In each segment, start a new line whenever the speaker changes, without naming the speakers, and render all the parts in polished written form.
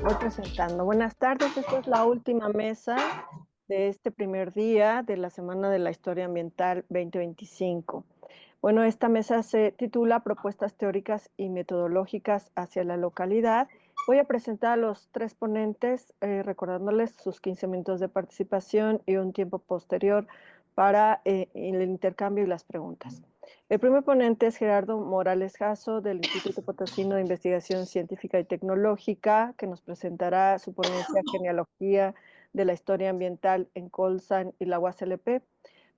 Voy presentando. Buenas tardes, esta es la última mesa de este primer día de la Semana de la Historia Ambiental 2025. Bueno, esta mesa se titula Propuestas teóricas y metodológicas hacia la localidad. Voy a presentar a los tres ponentes, recordándoles sus 15 minutos de participación y un tiempo posterior para el intercambio y las preguntas. El primer ponente es Gerardo Morales Jasso, del Instituto Potosino de Investigación Científica y Tecnológica, que nos presentará su ponencia Genealogía de la Historia Ambiental en Colsan y la UASLP.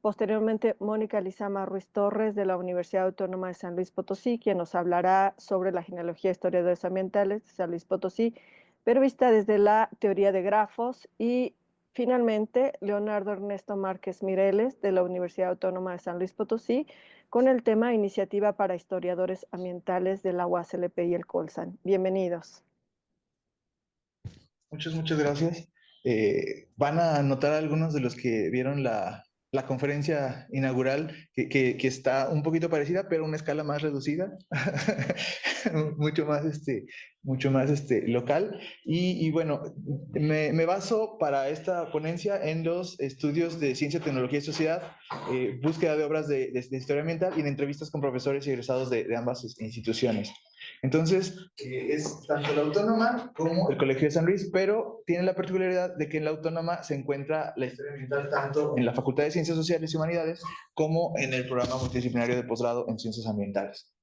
Posteriormente, Mónica Lizama Ruiz Torres, de la Universidad Autónoma de San Luis Potosí, quien nos hablará sobre la genealogía de historiadores ambientales de San Luis Potosí, pero vista desde la teoría de grafos. Y finalmente, Leonardo Ernesto Márquez Mireles, de la Universidad Autónoma de San Luis Potosí, con el tema Iniciativa para Historiadores Ambientales de la UASLP y el Colsan. Bienvenidos.
Muchas gracias. Van a notar algunos de los que vieron la conferencia inaugural que está un poquito parecida, pero a una escala más reducida, mucho más local. Y bueno, me baso para esta ponencia en los estudios de Ciencia, Tecnología y Sociedad, búsqueda de obras de historia ambiental y en entrevistas con profesores y egresados de ambas instituciones. Entonces, es tanto la Autónoma como el Colegio de San Luis, pero tiene la particularidad de que en la Autónoma se encuentra la historia ambiental tanto en la Facultad de Ciencias Sociales y Humanidades como en el programa multidisciplinario de posgrado en Ciencias Ambientales.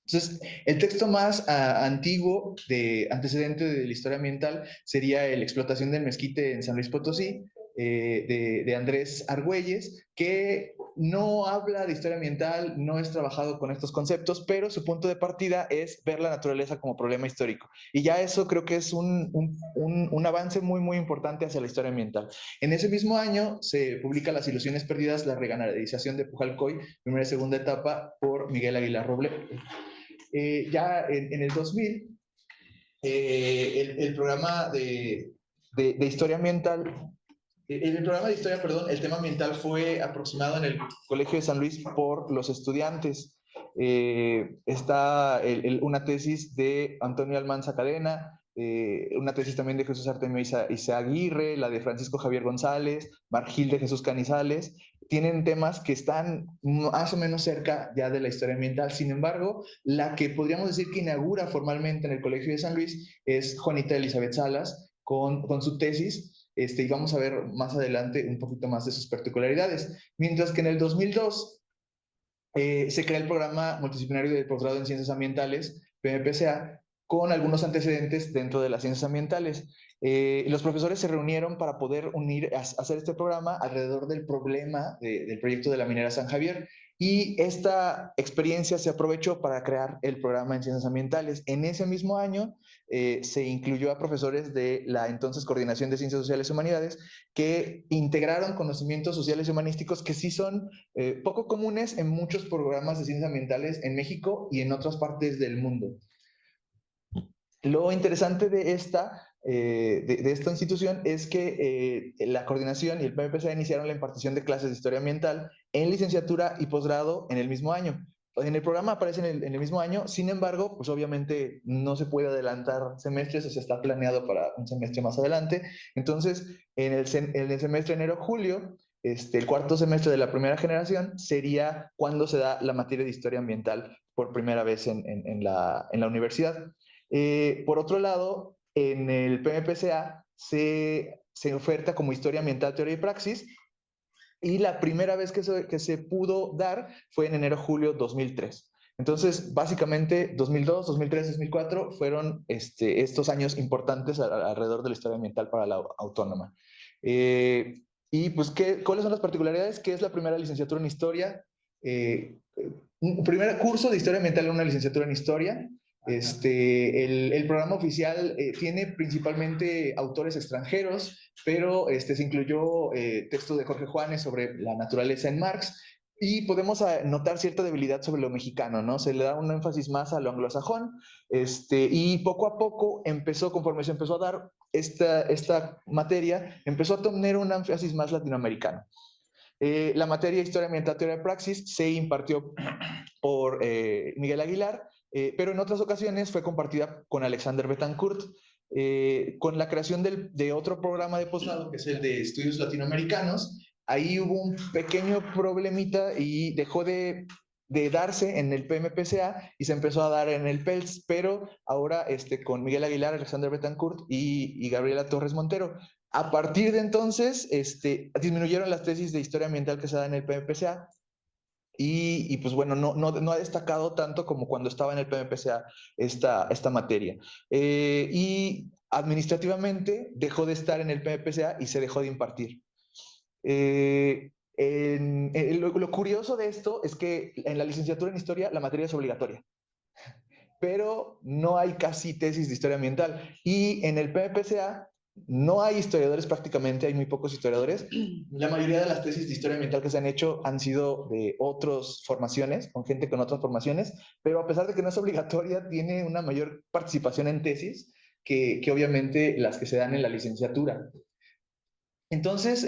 Entonces, el texto más antiguo de antecedente de la historia ambiental sería la explotación del mezquite en San Luis Potosí, de Andrés Argüelles, que no habla de historia ambiental, no es trabajado con estos conceptos, pero su punto de partida es ver la naturaleza como problema histórico. Y ya eso creo que es un avance muy importante hacia la historia ambiental. En ese mismo año se publica Las ilusiones perdidas, la reganadización de Pujalcoy, primera y segunda etapa, por Miguel Aguilar Robledo. Ya en el 2000, el programa de historia ambiental, en el programa de historia, perdón, el tema ambiental fue aproximado en el Colegio de San Luis por los estudiantes. Está una tesis de Antonio Almanza Cadena, una tesis también de Jesús Artemio Izaguirre, la de Francisco Javier González, Margil de Jesús Canizales. Tienen temas que están más o menos cerca ya de la historia ambiental. Sin embargo, la que podríamos decir que inaugura formalmente en el Colegio de San Luis es Juanita Elizabeth Salas con su tesis, y vamos a ver más adelante un poquito más de sus particularidades. Mientras que en el 2002 se crea el programa multidisciplinario de posgrado en Ciencias Ambientales, PMPCA, con algunos antecedentes dentro de las ciencias ambientales. Los profesores se reunieron para poder hacer este programa alrededor del problema del proyecto de la minera San Javier, y esta experiencia se aprovechó para crear el programa en ciencias ambientales. En ese mismo año se incluyó a profesores de la entonces Coordinación de Ciencias Sociales y Humanidades, que integraron conocimientos sociales y humanísticos que sí son poco comunes en muchos programas de ciencias ambientales en México y en otras partes del mundo. Lo interesante de esta institución es que la coordinación y el PMPC iniciaron la impartición de clases de historia ambiental en licenciatura y posgrado en el mismo año. En el programa aparece en el mismo año, sin embargo, pues obviamente no se puede adelantar semestres, o sea, está planeado para un semestre más adelante. Entonces, en el semestre enero-julio, el cuarto semestre de la primera generación sería cuando se da la materia de historia ambiental por primera vez en la universidad. Por otro lado, en el PMPCA se oferta como historia ambiental, teoría y praxis, y la primera vez que se pudo dar fue en enero-julio 2003. Entonces, básicamente, 2002, 2003, 2004 fueron estos años importantes alrededor de la historia ambiental para la autónoma. Y pues, ¿cuáles son las particularidades? ¿Qué es la primera licenciatura en historia? Un primer curso de historia ambiental en una licenciatura en historia. El programa oficial tiene principalmente autores extranjeros, pero se incluyó texto de Jorge Juanes sobre la naturaleza en Marx, y podemos notar cierta debilidad sobre lo mexicano, ¿no? Se le da un énfasis más a lo anglosajón, y poco a poco conforme se empezó a dar esta materia, empezó a tener un énfasis más latinoamericano. La materia de Historia Ambiental, Teoría de Praxis se impartió por Miguel Aguilar, pero en otras ocasiones fue compartida con Alexander Betancourt. Con la creación de otro programa de posgrado, que es el de estudios latinoamericanos, ahí hubo un pequeño problemita y dejó de darse en el PMPCA y se empezó a dar en el PELS, pero ahora con Miguel Aguilar, Alexander Betancourt y Gabriela Torres Montero. A partir de entonces, disminuyeron las tesis de historia ambiental que se da en el PMPCA y pues bueno, no ha destacado tanto como cuando estaba en el PMPCA esta materia. Y administrativamente dejó de estar en el PMPCA y se dejó de impartir. Lo curioso de esto es que en la licenciatura en historia la materia es obligatoria, pero no hay casi tesis de historia ambiental. Y en el PMPCA no hay historiadores prácticamente, hay muy pocos historiadores. La mayoría de las tesis de historia ambiental que se han hecho han sido de otras formaciones, con gente con otras formaciones, pero a pesar de que no es obligatoria, tiene una mayor participación en tesis que obviamente las que se dan en la licenciatura. Entonces,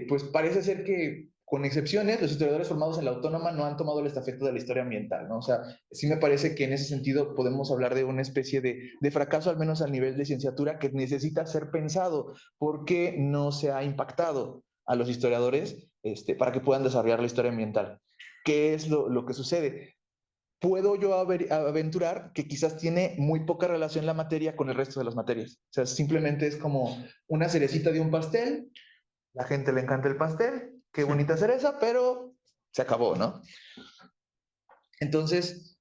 pues parece ser que, con excepciones, los historiadores formados en la autónoma no han tomado el estafeta de la historia ambiental, ¿no? O sea, sí me parece que en ese sentido podemos hablar de una especie de fracaso, al menos al nivel de licenciatura, que necesita ser pensado porque no se ha impactado a los historiadores para que puedan desarrollar la historia ambiental. ¿Qué es lo que sucede? Puedo yo aventurar que quizás tiene muy poca relación la materia con el resto de las materias. O sea, simplemente es como una cerecita de un pastel, la gente le encanta el pastel, qué bonita cereza, pero se acabó, ¿no? Entonces,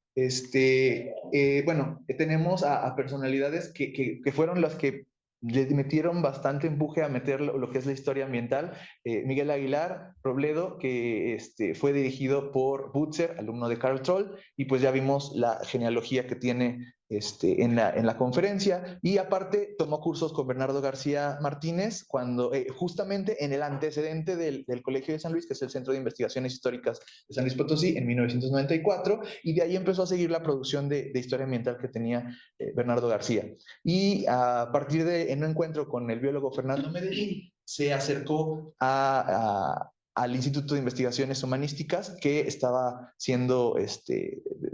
bueno, tenemos a personalidades que fueron las que le metieron bastante empuje a meter lo que es la historia ambiental. Miguel Aguilar Robledo, que fue dirigido por Butzer, alumno de Carl Troll, y pues ya vimos la genealogía que tiene en la conferencia. Y aparte tomó cursos con Bernardo García Martínez, cuando justamente en el antecedente del Colegio de San Luis, que es el Centro de Investigaciones Históricas de San Luis Potosí, en 1994, y de ahí empezó a seguir la producción de historia ambiental que tenía Bernardo García. Y a partir de un encuentro con el biólogo Fernando Medellín, se acercó al Instituto de Investigaciones Humanísticas, que estaba siendo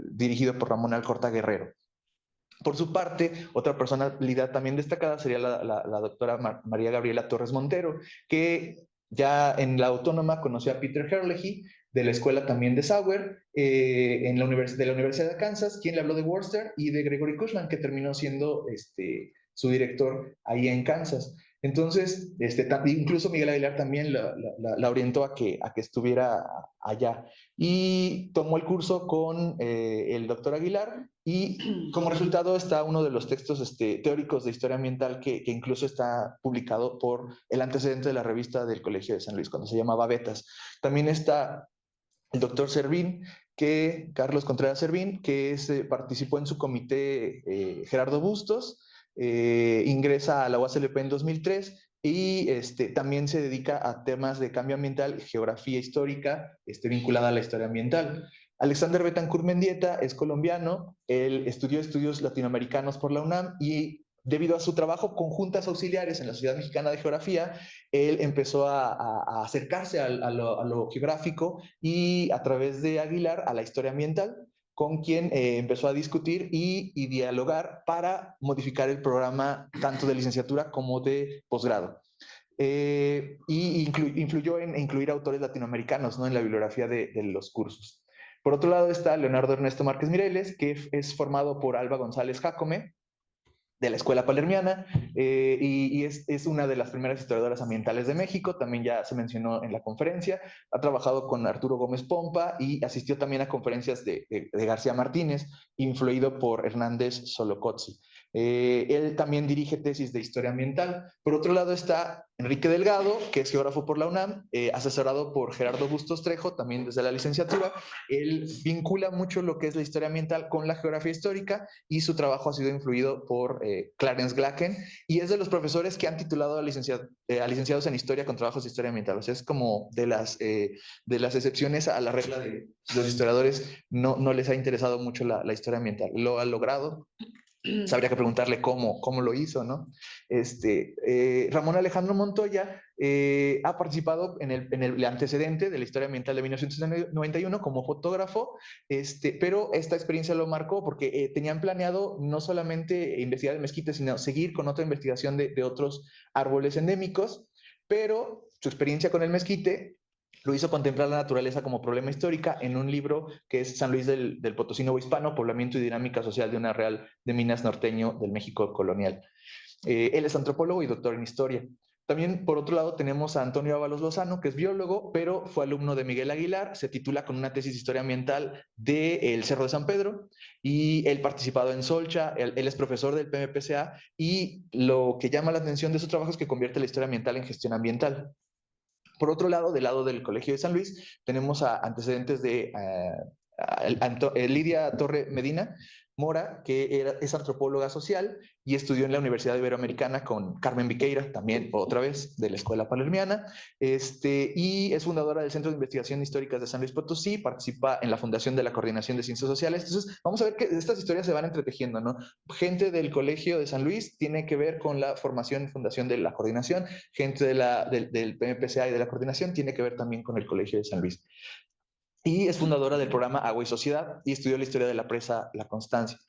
dirigido por Ramón Alcorta Guerrero. Por su parte, otra personalidad también destacada sería la doctora María Gabriela Torres Montero, que ya en la autónoma conoció a Peter Herlihy, de la escuela también de Sauer, de la Universidad de Kansas, quien le habló de Worcester, y de Gregory Cushman, que terminó siendo su director ahí en Kansas. Entonces, incluso Miguel Aguilar también la orientó a que estuviera allá. Y tomó el curso con el doctor Aguilar, y como resultado está uno de los textos teóricos de historia ambiental que incluso está publicado por el antecedente de la revista del Colegio de San Luis, cuando se llamaba Betas. También está el doctor Servín, Carlos Contreras Servín, que participó en su comité Gerardo Bustos, ingresa a la UASLP en 2003 y también se dedica a temas de cambio ambiental, geografía histórica, vinculada a la historia ambiental. Alexander Betancourt Mendieta es colombiano, él estudió estudios latinoamericanos por la UNAM y debido a su trabajo con juntas auxiliares en la Sociedad Mexicana de Geografía, él empezó a acercarse a lo geográfico y a través de Aguilar a la historia ambiental, con quien empezó a discutir y dialogar para modificar el programa tanto de licenciatura como de posgrado. Y influyó en incluir autores latinoamericanos, ¿no?, en la bibliografía de los cursos. Por otro lado está Leonardo Ernesto Márquez Mireles, que es formado por Alba González Jácome, de la Escuela Palermiana, y es una de las primeras historiadoras ambientales de México, también ya se mencionó en la conferencia. Ha trabajado con Arturo Gómez Pompa y asistió también a conferencias de García Martínez, influido por Hernández Solocozzi. Él también dirige tesis de historia ambiental. Por otro lado está Enrique Delgado, que es geógrafo por la UNAM, asesorado por Gerardo Bustos Trejo, también desde la licenciatura. Él vincula mucho lo que es la historia ambiental con la geografía histórica y su trabajo ha sido influido por Clarence Glacken, y es de los profesores que han titulado a licenciados en historia con trabajos de historia ambiental. O sea, es como de las excepciones a la regla de los historiadores, no les ha interesado mucho la historia ambiental. Lo ha logrado Habría que preguntarle cómo lo hizo, ¿no? Ramón Alejandro Montoya ha participado en el antecedente de la historia ambiental de 1991 como fotógrafo, pero esta experiencia lo marcó porque tenían planeado no solamente investigar el mezquite, sino seguir con otra investigación de otros árboles endémicos, pero su experiencia con el mezquite lo hizo contemplar la naturaleza como problema histórica en un libro que es San Luis del Potosí Nuevo Hispano, Poblamiento y Dinámica Social de una Real de Minas Norteño del México Colonial. Él es antropólogo y doctor en historia. También, por otro lado, tenemos a Antonio Ábalos Lozano, que es biólogo, pero fue alumno de Miguel Aguilar, se titula con una tesis de historia ambiental del Cerro de San Pedro, y él participado en Solcha, él es profesor del PMPCA, y lo que llama la atención de su trabajo es que convierte la historia ambiental en gestión ambiental. Por otro lado, del lado del Colegio de San Luis, tenemos a antecedentes de Lidia Torre Medina Mora, que es antropóloga social y estudió en la Universidad Iberoamericana con Carmen Viqueira, también otra vez de la Escuela Palermiana, y es fundadora del Centro de Investigación Históricas de San Luis Potosí, participa en la fundación de la Coordinación de Ciencias Sociales. Entonces, vamos a ver que estas historias se van entretejiendo, ¿no? Gente del Colegio de San Luis tiene que ver con la formación y fundación de la coordinación, gente del PMPCA y de la coordinación tiene que ver también con el Colegio de San Luis. Y es fundadora del programa Agua y Sociedad y estudió la historia de la presa La Constancia.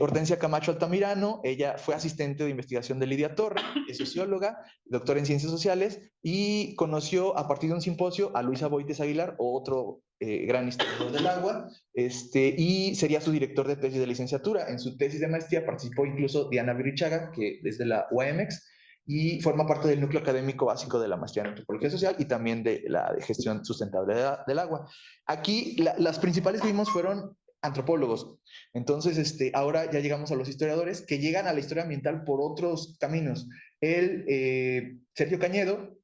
Hortensia Camacho Altamirano, ella fue asistente de investigación de Lidia Torre, es socióloga, doctora en ciencias sociales y conoció a partir de un simposio a Luisa Boites Aguilar, otro gran historiador del agua, y sería su director de tesis de licenciatura. En su tesis de maestría participó incluso Diana Virichaga, que desde la UAMX, y forma parte del núcleo académico básico de la maestría en antropología social y también de la de gestión sustentable del agua. Aquí las principales que vimos fueron antropólogos. Entonces, ahora ya llegamos a los historiadores que llegan a la historia ambiental por otros caminos. Sergio Cañedo,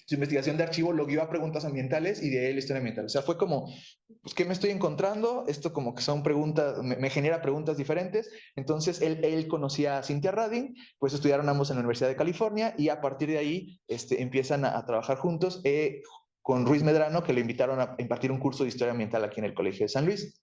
su investigación de archivo lo guió a preguntas ambientales y de ahí la historia ambiental. O sea, fue como, pues, ¿qué me estoy encontrando? Esto como que son preguntas, me genera preguntas diferentes. Entonces, él conocía a Cynthia Radin, pues estudiaron ambos en la Universidad de California y a partir de ahí empiezan a trabajar juntos. Con Ruiz Medrano, que le invitaron a impartir un curso de historia ambiental aquí en el Colegio de San Luis.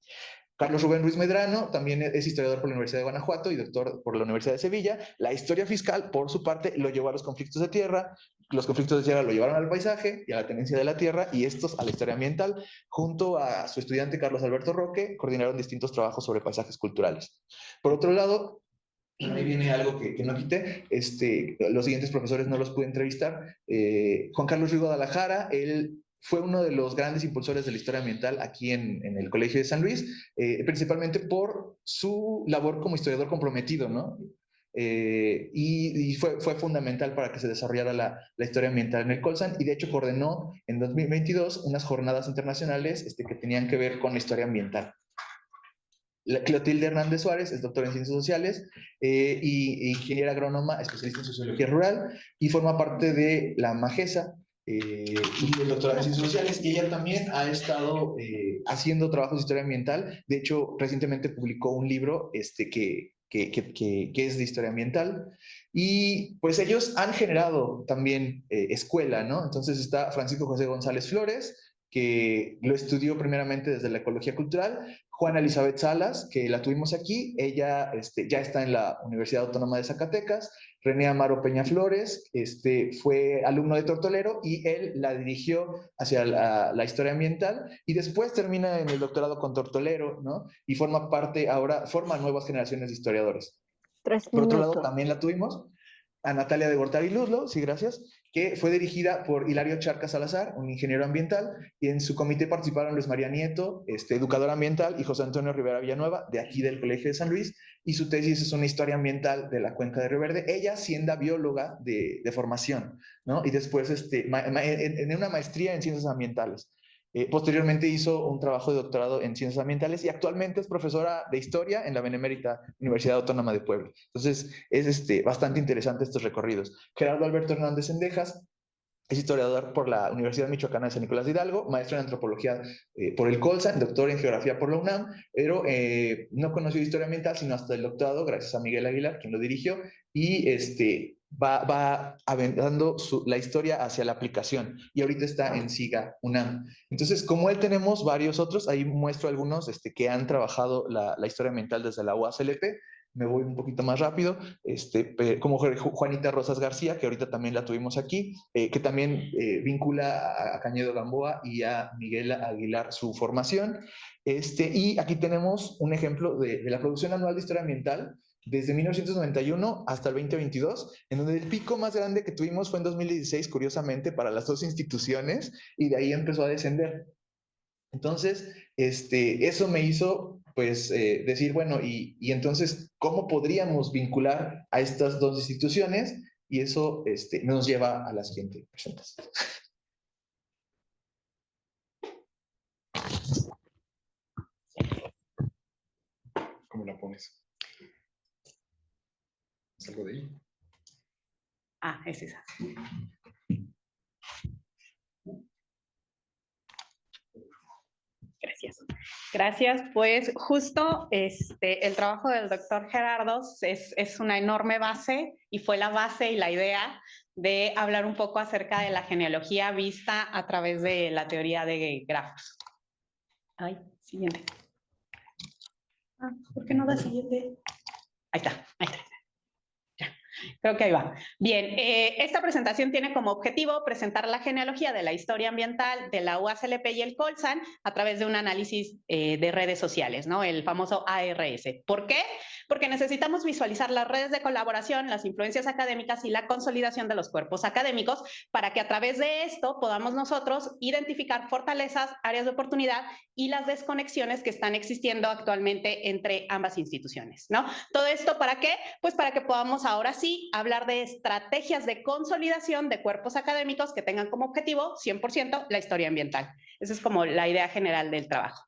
Carlos Rubén Ruiz Medrano también es historiador por la Universidad de Guanajuato y doctor por la Universidad de Sevilla. La historia fiscal, por su parte, lo llevó a los conflictos de tierra. Los conflictos de tierra lo llevaron al paisaje y a la tenencia de la tierra y estos a la historia ambiental. Junto a su estudiante Carlos Alberto Roque, coordinaron distintos trabajos sobre paisajes culturales. Por otro lado, ahí viene algo que no quité. Los siguientes profesores no los pude entrevistar. Juan Carlos Ruiz Guadalajara, él fue uno de los grandes impulsores de la historia ambiental aquí en el Colegio de San Luis, principalmente por su labor como historiador comprometido, ¿no? Y fue fundamental para que se desarrollara la historia ambiental en el Colsan y de hecho coordinó en 2022 unas jornadas internacionales que tenían que ver con la historia ambiental. Clotilde Hernández Suárez es doctora en Ciencias Sociales y ingeniera agrónoma, especialista en Sociología Rural y forma parte de la MAGESA y el doctorado en Ciencias Sociales. Y ella también ha estado haciendo trabajos de historia ambiental. De hecho, recientemente publicó un libro que es de historia ambiental. Y pues ellos han generado también escuela, ¿no? Entonces está Francisco José González Flores, que lo estudió primeramente desde la ecología cultural. Juana Elizabeth Salas, que la tuvimos aquí, ella ya está en la Universidad Autónoma de Zacatecas. René Amaro Peña Flores, fue alumno de Tortolero y él la dirigió hacia la historia ambiental y después termina en el doctorado con Tortolero, ¿no? Y forma parte, ahora forma nuevas generaciones de historiadores.
3
Por otro lado,
minutos.
también la tuvimos a Natalia de Gortari Luzlo, sí, gracias, que fue dirigida por Hilario Charca Salazar, un ingeniero ambiental, y en su comité participaron Luis María Nieto, educador ambiental, y José Antonio Rivera Villanueva, de aquí del Colegio de San Luis, y su tesis es una historia ambiental de la cuenca de Río Verde, ella siendo bióloga de formación, ¿no? Y después en una maestría en ciencias ambientales. Posteriormente hizo un trabajo de doctorado en ciencias ambientales y actualmente es profesora de historia en la Benemérita Universidad Autónoma de Puebla. Entonces, es bastante interesante estos recorridos. Gerardo Alberto Hernández Sendejas es historiador por la Universidad Michoacana de San Nicolás de Hidalgo, maestro en antropología por el Colsan, doctor en geografía por la UNAM, pero no conoció historia ambiental sino hasta el doctorado, gracias a Miguel Aguilar, quien lo dirigió, y va aventando la historia hacia la aplicación, y ahorita está en SIGA UNAM. Entonces, como él tenemos varios otros, ahí muestro algunos que han trabajado la historia ambiental desde la UASLP, me voy un poquito más rápido, como Juanita Rosas García, que ahorita también la tuvimos aquí, que también vincula a Cañedo Gamboa y a Miguel Aguilar su formación. Y aquí tenemos un ejemplo de la producción anual de historia ambiental desde 1991 hasta el 2022, en donde el pico más grande que tuvimos fue en 2016, curiosamente, para las dos instituciones, y de ahí empezó a descender. Entonces, eso me hizo, pues, decir, bueno, y entonces, ¿cómo podríamos vincular a estas dos instituciones? Y eso nos lleva a la siguiente presentación. ¿Cómo la pones? ¿Es algo de ahí?
Ah, es esa. Gracias. Gracias. Pues justo el trabajo del doctor Gerardo es una enorme base y fue la base y la idea de hablar un poco acerca de la genealogía vista a través de la teoría de grafos. Ay, siguiente. Ah, ¿por qué no da siguiente? Ahí está, ahí está. Creo que ahí va. Bien, esta presentación tiene como objetivo presentar la genealogía de la historia ambiental de la UASLP y el Colsan a través de un análisis de redes sociales, ¿no? El famoso ARS. ¿Por qué? Porque necesitamos visualizar las redes de colaboración, las influencias académicas y la consolidación de los cuerpos académicos para que a través de esto podamos nosotros identificar fortalezas, áreas de oportunidad y las desconexiones que están existiendo actualmente entre ambas instituciones, ¿no? ¿Todo esto para qué? Pues para que podamos ahora sí hablar de estrategias de consolidación de cuerpos académicos que tengan como objetivo 100% la historia ambiental. Esa es como la idea general del trabajo.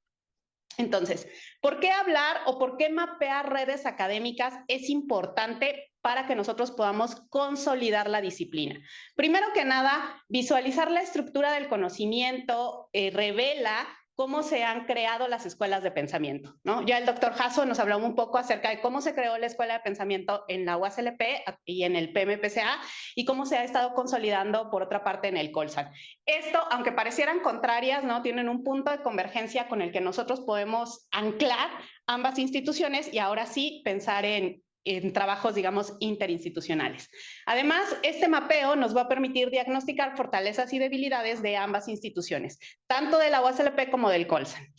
Entonces, ¿por qué hablar o por qué mapear redes académicas es importante para que nosotros podamos consolidar la disciplina? Primero que nada, visualizar la estructura del conocimiento revela cómo se han creado las escuelas de pensamiento, ¿no? Ya el doctor Jasso nos habló un poco acerca de cómo se creó la escuela de pensamiento en la UASLP y en el PMPCA y cómo se ha estado consolidando por otra parte en el Colsan. Esto, aunque parecieran contrarias, ¿no? Tienen un punto de convergencia con el que nosotros podemos anclar ambas instituciones y ahora sí pensar en trabajos, digamos, interinstitucionales. Además, este mapeo nos va a permitir diagnosticar fortalezas y debilidades de ambas instituciones, tanto de la UASLP como del Colsan.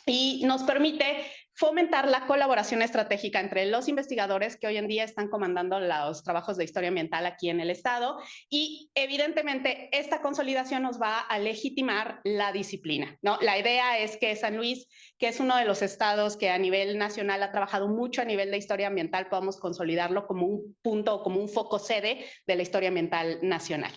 Y nos permite fomentar la colaboración estratégica entre los investigadores que hoy en día están comandando los trabajos de historia ambiental aquí en el Estado y evidentemente esta consolidación nos va a legitimar la disciplina, ¿no? La idea es que San Luis, que es uno de los estados que a nivel nacional ha trabajado mucho a nivel de historia ambiental, podamos consolidarlo como un punto, como un foco sede de la historia ambiental nacional.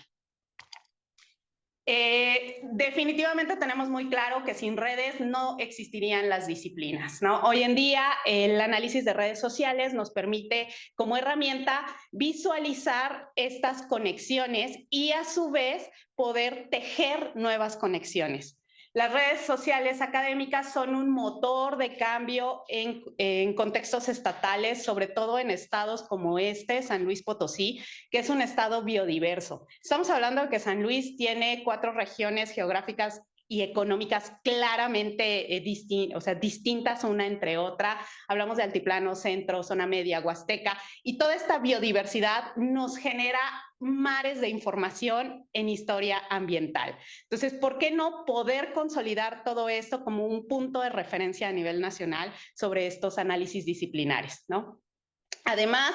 Definitivamente tenemos muy claro que sin redes no existirían las disciplinas, ¿no? Hoy en día el análisis de redes sociales nos permite como herramienta visualizar estas conexiones y a su vez poder tejer nuevas conexiones. Las redes sociales académicas son un motor de cambio en contextos estatales, sobre todo en estados como San Luis Potosí, que es un estado biodiverso. Estamos hablando de que San Luis tiene 4 regiones geográficas y económicas claramente distintas una entre otra. Hablamos de altiplano, centro, zona media, huasteca, y toda esta biodiversidad nos genera mares de información en historia ambiental. Entonces, ¿por qué no poder consolidar todo esto como un punto de referencia a nivel nacional sobre estos análisis disciplinares, ¿no? Además,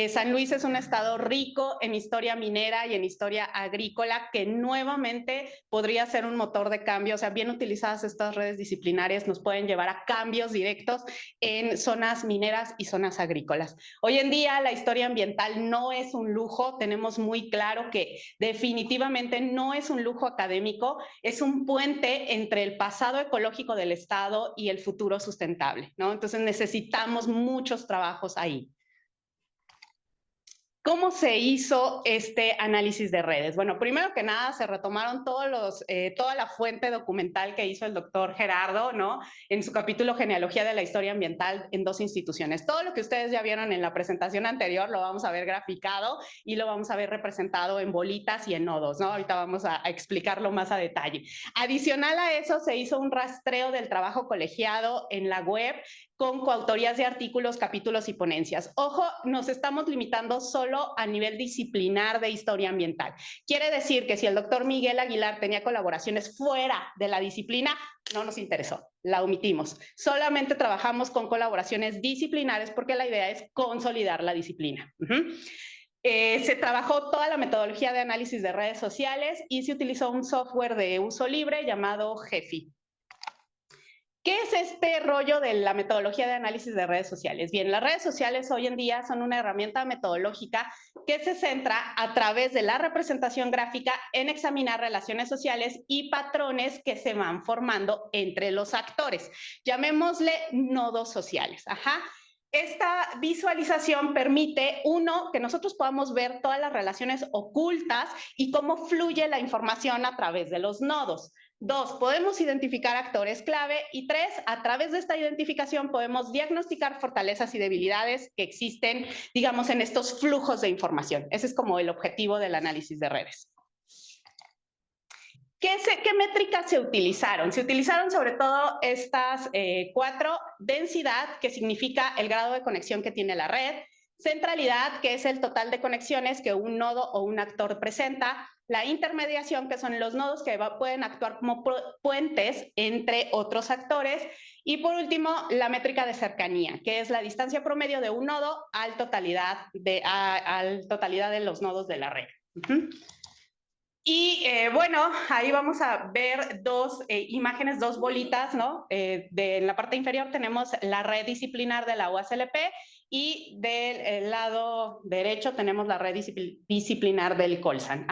San Luis es un estado rico en historia minera y en historia agrícola que nuevamente podría ser un motor de cambio. O sea, bien utilizadas estas redes disciplinarias nos pueden llevar a cambios directos en zonas mineras y zonas agrícolas. Hoy en día la historia ambiental no es un lujo. Tenemos muy claro que definitivamente no es un lujo académico, es un puente entre el pasado ecológico del estado y el futuro sustentable, ¿no? Entonces necesitamos muchos trabajos ahí. ¿Cómo se hizo este análisis de redes? Bueno, primero que nada se retomaron toda la fuente documental que hizo el doctor Gerardo, ¿no? En su capítulo Genealogía de la Historia Ambiental en 2 instituciones. Todo lo que ustedes ya vieron en la presentación anterior lo vamos a ver graficado y lo vamos a ver representado en bolitas y en nodos, ¿no? Ahorita vamos a explicarlo más a detalle. Adicional a eso, se hizo un rastreo del trabajo colegiado en la web con coautorías de artículos, capítulos y ponencias. Ojo, nos estamos limitando solo a nivel disciplinar de historia ambiental. Quiere decir que si el doctor Miguel Aguilar tenía colaboraciones fuera de la disciplina, no nos interesó, la omitimos. Solamente trabajamos con colaboraciones disciplinares porque la idea es consolidar la disciplina. Se trabajó toda la metodología de análisis de redes sociales y se utilizó un software de uso libre llamado Gephi. ¿Qué es este rollo de la metodología de análisis de redes sociales? Bien, las redes sociales hoy en día son una herramienta metodológica que se centra a través de la representación gráfica en examinar relaciones sociales y patrones que se van formando entre los actores. Llamémosle nodos sociales. Esta visualización permite, uno, que nosotros podamos ver todas las relaciones ocultas y cómo fluye la información a través de los nodos. Dos, podemos identificar actores clave. Y tres, a través de esta identificación podemos diagnosticar fortalezas y debilidades que existen, digamos, en estos flujos de información. Ese es como el objetivo del análisis de redes. ¿Qué métricas se utilizaron? Se utilizaron sobre todo estas cuatro: densidad, que significa el grado de conexión que tiene la red; centralidad, que es el total de conexiones que un nodo o un actor presenta; la intermediación, que son los nodos que pueden actuar como puentes entre otros actores; y por último, la métrica de cercanía, que es la distancia promedio de un nodo al totalidad de los nodos de la red. Y bueno, ahí vamos a ver dos imágenes, dos bolitas, ¿no? En la parte inferior tenemos la red disciplinar de la UASLP y del lado derecho tenemos la red disciplinar del Colsan.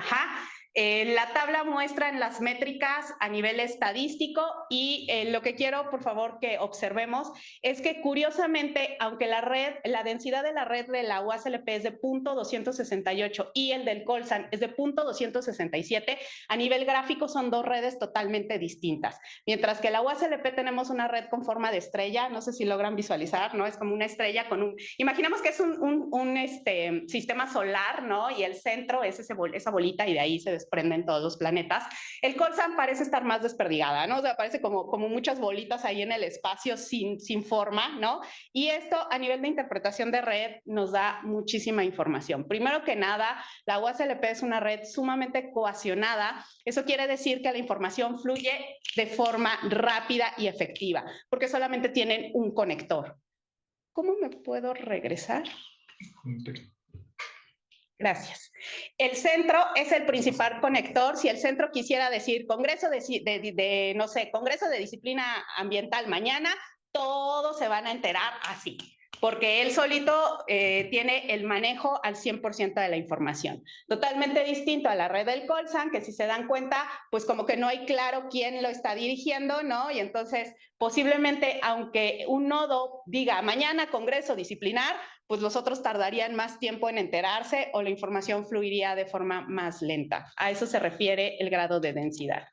La tabla muestra en las métricas a nivel estadístico y lo que quiero, por favor, que observemos es que curiosamente, aunque la densidad de la red de la UASLP es de 0.268 y el del Colsan es de 0.267, a nivel gráfico son dos redes totalmente distintas. Mientras que la UASLP tenemos una red con forma de estrella, no sé si logran visualizar, ¿no? Es como una estrella con un... Imaginemos que es un sistema solar, ¿no? Y el centro es esa bolita y de ahí se desprenden todos los planetas. El Colsan parece estar más desperdigada, ¿no? O sea, parece como muchas bolitas ahí en el espacio sin forma, ¿no? Y esto a nivel de interpretación de red nos da muchísima información. Primero que nada, la UASLP es una red sumamente cohesionada. Eso quiere decir que la información fluye de forma rápida y efectiva, porque solamente tienen un conector. ¿Cómo me puedo regresar? Gracias. El centro es el principal conector. Si el centro quisiera decir Congreso no sé, Congreso de Disciplina Ambiental mañana, todos se van a enterar así, porque él solito tiene el manejo al 100% de la información. Totalmente distinto a la red del Colsan, que si se dan cuenta, pues como que no hay claro quién lo está dirigiendo, ¿no? Y entonces, posiblemente, aunque un nodo diga mañana Congreso Disciplinar, pues los otros tardarían más tiempo en enterarse o la información fluiría de forma más lenta. A eso se refiere el grado de densidad.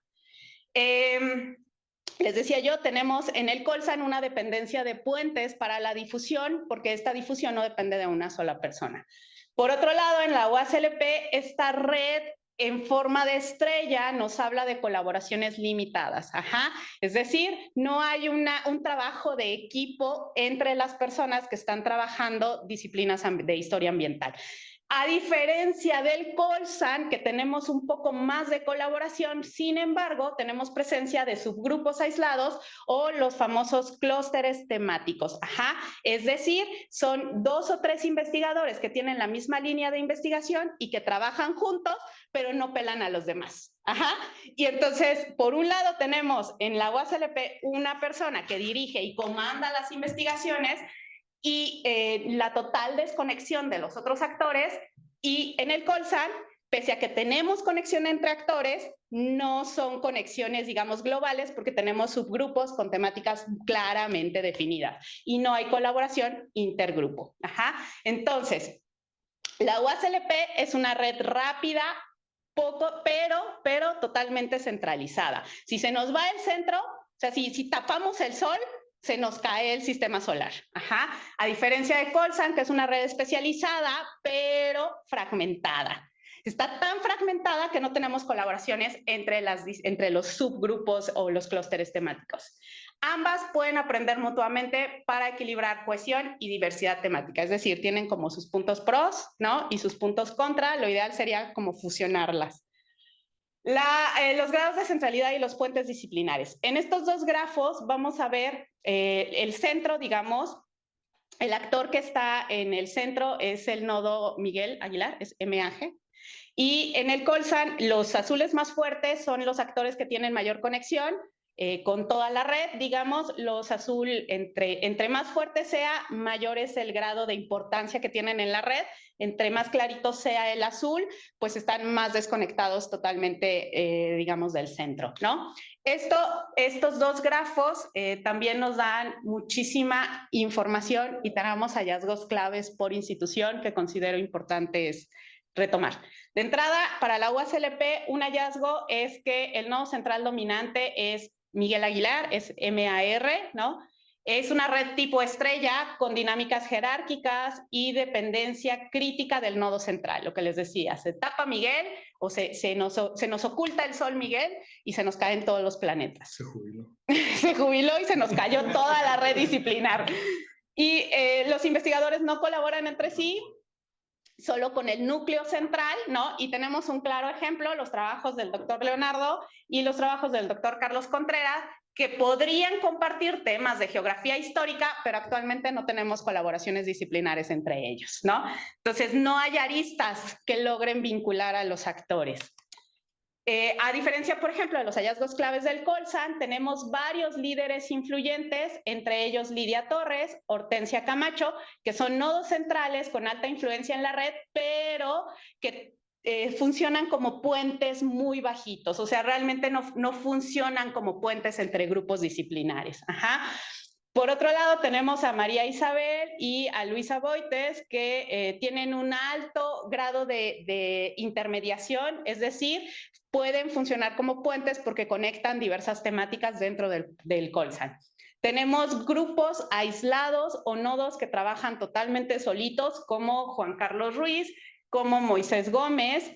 Les decía yo, tenemos en el Colsan una dependencia de puentes para la difusión, porque esta difusión no depende de una sola persona. Por otro lado, en la UASLP, esta red en forma de estrella nos habla de colaboraciones limitadas. Es decir, no hay un trabajo de equipo entre las personas que están trabajando disciplinas de historia ambiental. A diferencia del Colsan, que tenemos un poco más de colaboración, sin embargo, tenemos presencia de subgrupos aislados o los famosos clústeres temáticos. Es decir, son 2 o 3 investigadores que tienen la misma línea de investigación y que trabajan juntos, pero no pelan a los demás. Y entonces, por un lado tenemos en la UASLP una persona que dirige y comanda las investigaciones y la total desconexión de los otros actores, y en el Colsan, pese a que tenemos conexión entre actores, no son conexiones, digamos, globales, porque tenemos subgrupos con temáticas claramente definidas y no hay colaboración intergrupo. Entonces, la UASLP es una red rápida, pero totalmente centralizada. Si se nos va el centro, o sea, si tapamos el sol, se nos cae el sistema solar. A diferencia de Colsan, que es una red especializada, pero fragmentada. Está tan fragmentada que no tenemos colaboraciones entre los subgrupos o los clústeres temáticos. Ambas pueden aprender mutuamente para equilibrar cohesión y diversidad temática, es decir, tienen como sus puntos pros, ¿no? Y sus puntos contra, lo ideal sería como fusionarlas. Los grados de centralidad y los puentes disciplinares. En estos dos grafos vamos a ver el centro, digamos, el actor que está en el centro es el nodo Miguel Aguilar, es MAG, y en el Colsan los azules más fuertes son los actores que tienen mayor conexión con toda la red, digamos, los azul, entre más fuerte sea, mayor es el grado de importancia que tienen en la red, entre más clarito sea el azul, pues están más desconectados totalmente, digamos, del centro, ¿no? Estos dos grafos también nos dan muchísima información y tenemos hallazgos claves por institución que considero importantes retomar. De entrada, para la UASLP, un hallazgo es que el nodo central dominante es Miguel Aguilar, es MAR, ¿no? Es una red tipo estrella con dinámicas jerárquicas y dependencia crítica del nodo central, lo que les decía, se tapa Miguel o se nos oculta el sol Miguel y se nos caen todos los planetas.
Se jubiló.
Se jubiló y se nos cayó toda la red disciplinar. Y los investigadores no colaboran entre sí, solo con el núcleo central, ¿no? Y tenemos un claro ejemplo, los trabajos del doctor Leonardo y los trabajos del doctor Carlos Contreras, que podrían compartir temas de geografía histórica, pero actualmente no tenemos colaboraciones disciplinares entre ellos, ¿no? Entonces, no hay aristas que logren vincular a los actores. A diferencia, por ejemplo, de los hallazgos claves del Colsan, tenemos varios líderes influyentes, entre ellos Lidia Torres, Hortensia Camacho, que son nodos centrales con alta influencia en la red, pero que funcionan como puentes muy bajitos, o sea, realmente no funcionan como puentes entre grupos disciplinares. Ajá. Por otro lado, tenemos a María Isabel y a Luisa Boites, que tienen un alto grado de intermediación, es decir, pueden funcionar como puentes porque conectan diversas temáticas dentro del Colsan. Tenemos grupos aislados o nodos que trabajan totalmente solitos, como Juan Carlos Ruiz, como Moisés Gómez,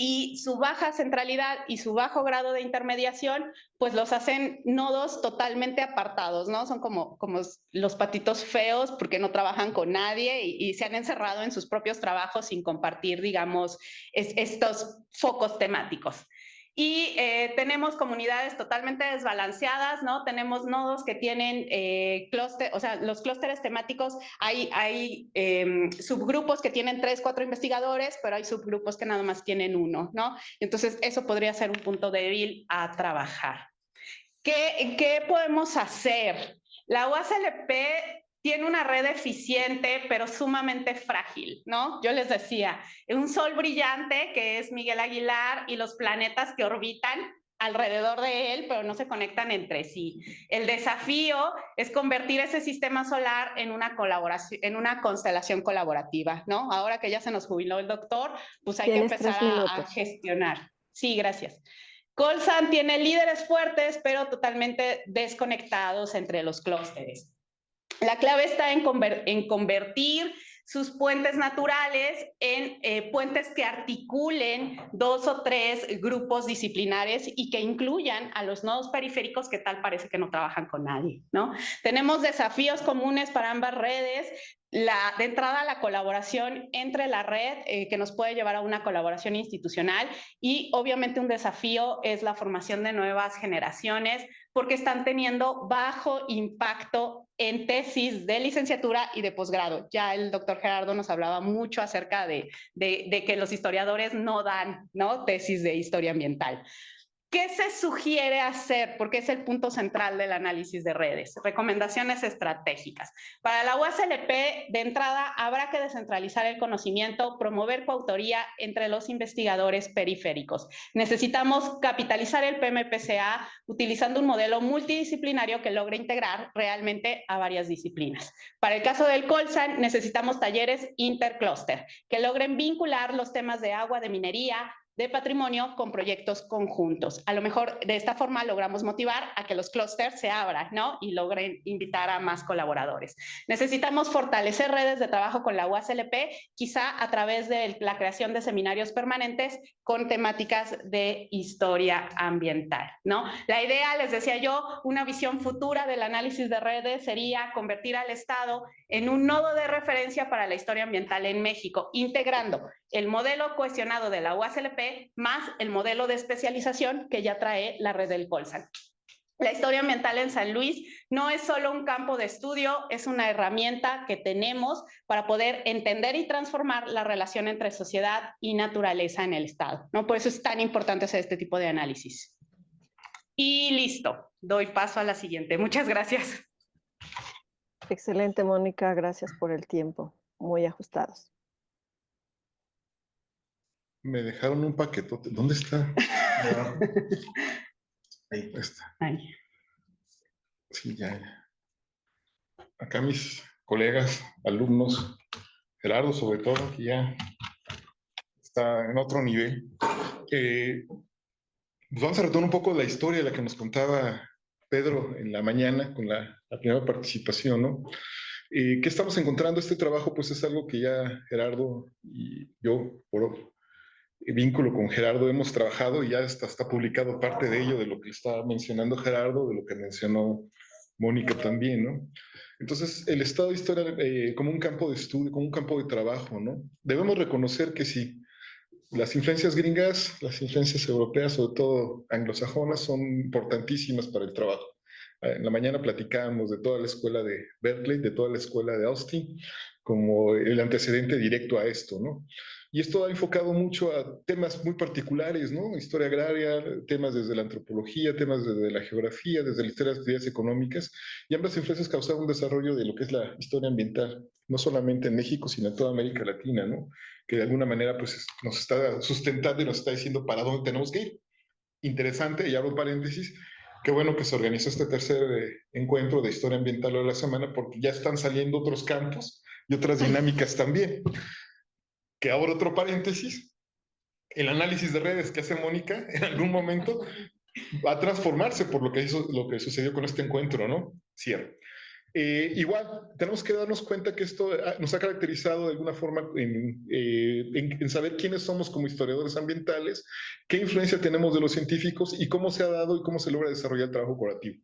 y su baja centralidad y su bajo grado de intermediación, pues los hacen nodos totalmente apartados, ¿no? Son como los patitos feos porque no trabajan con nadie y se han encerrado en sus propios trabajos sin compartir, digamos, estos focos temáticos. Y tenemos comunidades totalmente desbalanceadas, ¿no? Tenemos nodos que tienen clústeres, o sea, los clústeres temáticos, hay subgrupos que tienen 3, 4 investigadores, pero hay subgrupos que nada más tienen 1, ¿no? Entonces, eso podría ser un punto débil a trabajar. ¿Qué podemos hacer? La UASLP tiene una red eficiente, pero sumamente frágil, ¿no? Yo les decía, un sol brillante, que es Miguel Aguilar, y los planetas que orbitan alrededor de él, pero no se conectan entre sí. El desafío es convertir ese sistema solar en una colaboración, en una constelación colaborativa, ¿no? Ahora que ya se nos jubiló el doctor, pues hay que empezar a gestionar. Sí, gracias. Colsan tiene líderes fuertes, pero totalmente desconectados entre los clústeres. La clave está en convertir sus puentes naturales en puentes que articulen 2 o 3 grupos disciplinares y que incluyan a los nodos periféricos que tal parece que no trabajan con nadie, ¿no? Tenemos desafíos comunes para ambas redes. De entrada, la colaboración entre la red, que nos puede llevar a una colaboración institucional, y obviamente un desafío es la formación de nuevas generaciones, porque están teniendo bajo impacto en tesis de licenciatura y de posgrado. Ya el doctor Gerardo nos hablaba mucho acerca de que los historiadores no dan, ¿no?, tesis de historia ambiental. ¿Qué se sugiere hacer? Porque es el punto central del análisis de redes. Recomendaciones estratégicas. Para la UASLP, de entrada, habrá que descentralizar el conocimiento, promover coautoría entre los investigadores periféricos. Necesitamos capitalizar el PMPCA utilizando un modelo multidisciplinario que logre integrar realmente a varias disciplinas. Para el caso del Colsan, necesitamos talleres interclúster que logren vincular los temas de agua, de minería, de patrimonio con proyectos conjuntos. A lo mejor de esta forma logramos motivar a que los clústeres se abran, ¿no? Y logren invitar a más colaboradores. Necesitamos fortalecer redes de trabajo con la UASLP, quizá a través de la creación de seminarios permanentes con temáticas de historia ambiental, ¿no? La idea, les decía yo, una visión futura del análisis de redes sería convertir al Estado en un nodo de referencia para la historia ambiental en México, integrando el modelo cuestionado de la UASLP más el modelo de especialización que ya trae la red del Colsan. La historia ambiental en San Luis no es solo un campo de estudio, es una herramienta que tenemos para poder entender y transformar la relación entre sociedad y naturaleza en el Estado, ¿no? Por eso es tan importante hacer este tipo de análisis. Y listo, doy paso a la siguiente. Muchas gracias.
Excelente, Mónica, gracias por el tiempo, muy ajustados.
Me dejaron un paquetote. ¿Dónde está? Ahí está.
Ahí.
Sí, ya. Acá mis colegas, alumnos, Gerardo sobre todo, que ya está en otro nivel. Pues vamos a retomar un poco la historia, la que nos contaba Pedro en la mañana con la primera participación, ¿no? ¿Qué estamos encontrando? Este trabajo pues es algo que ya Gerardo y yo, por vínculo con Gerardo, hemos trabajado y ya está publicado parte de ello, de lo que estaba mencionando Gerardo, de lo que mencionó Mónica también, ¿no? Entonces, el estado de historia como un campo de estudio, como un campo de trabajo, ¿no? Debemos reconocer que sí, las influencias gringas, las influencias europeas, sobre todo anglosajonas, son importantísimas para el trabajo. En la mañana platicábamos de toda la escuela de Berkeley, de toda la escuela de Austin, como el antecedente directo a esto, ¿no? Y esto ha enfocado mucho a temas muy particulares, ¿no? Historia agraria, temas desde la antropología, temas desde la geografía, desde la historia de las actividades económicas, y ambas influencias causaron un desarrollo de lo que es la historia ambiental, no solamente en México, sino en toda América Latina, ¿no? Que de alguna manera pues nos está sustentando y nos está diciendo para dónde tenemos que ir. Interesante, y abro paréntesis, qué bueno que se organizó este tercer encuentro de historia ambiental de la semana, porque ya están saliendo otros campos y otras dinámicas también. Que abro otro paréntesis, el análisis de redes que hace Mónica en algún momento va a transformarse por lo que sucedió con este encuentro, ¿no? Cierro. Igual, tenemos que darnos cuenta que esto nos ha caracterizado de alguna forma en saber quiénes somos como historiadores ambientales, qué influencia tenemos de los científicos y cómo se ha dado y cómo se logra desarrollar el trabajo colaborativo.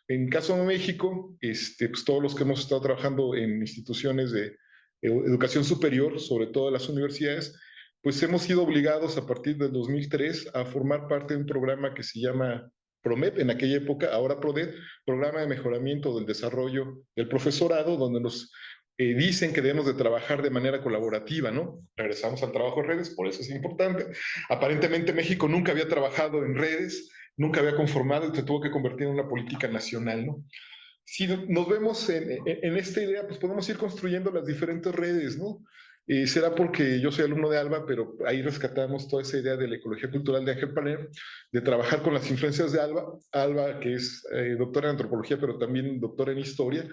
En caso de México, pues todos los que hemos estado trabajando en instituciones de educación superior, sobre todo en las universidades, pues hemos sido obligados a partir del 2003 a formar parte de un programa que se llama PROMEP, en aquella época, ahora PRODED, Programa de Mejoramiento del Desarrollo del Profesorado, donde nos dicen que debemos de trabajar de manera colaborativa, ¿no? Regresamos al trabajo en redes, por eso es importante. Aparentemente México nunca había trabajado en redes, nunca había conformado y se tuvo que convertir en una política nacional, ¿no? Si nos vemos en esta idea, pues podemos ir construyendo las diferentes redes, ¿no? Será porque yo soy alumno de ALBA, pero ahí rescatamos toda esa idea de la ecología cultural de Ángel Paler, de trabajar con las influencias de ALBA. ALBA, que es doctora en antropología, pero también doctora en historia,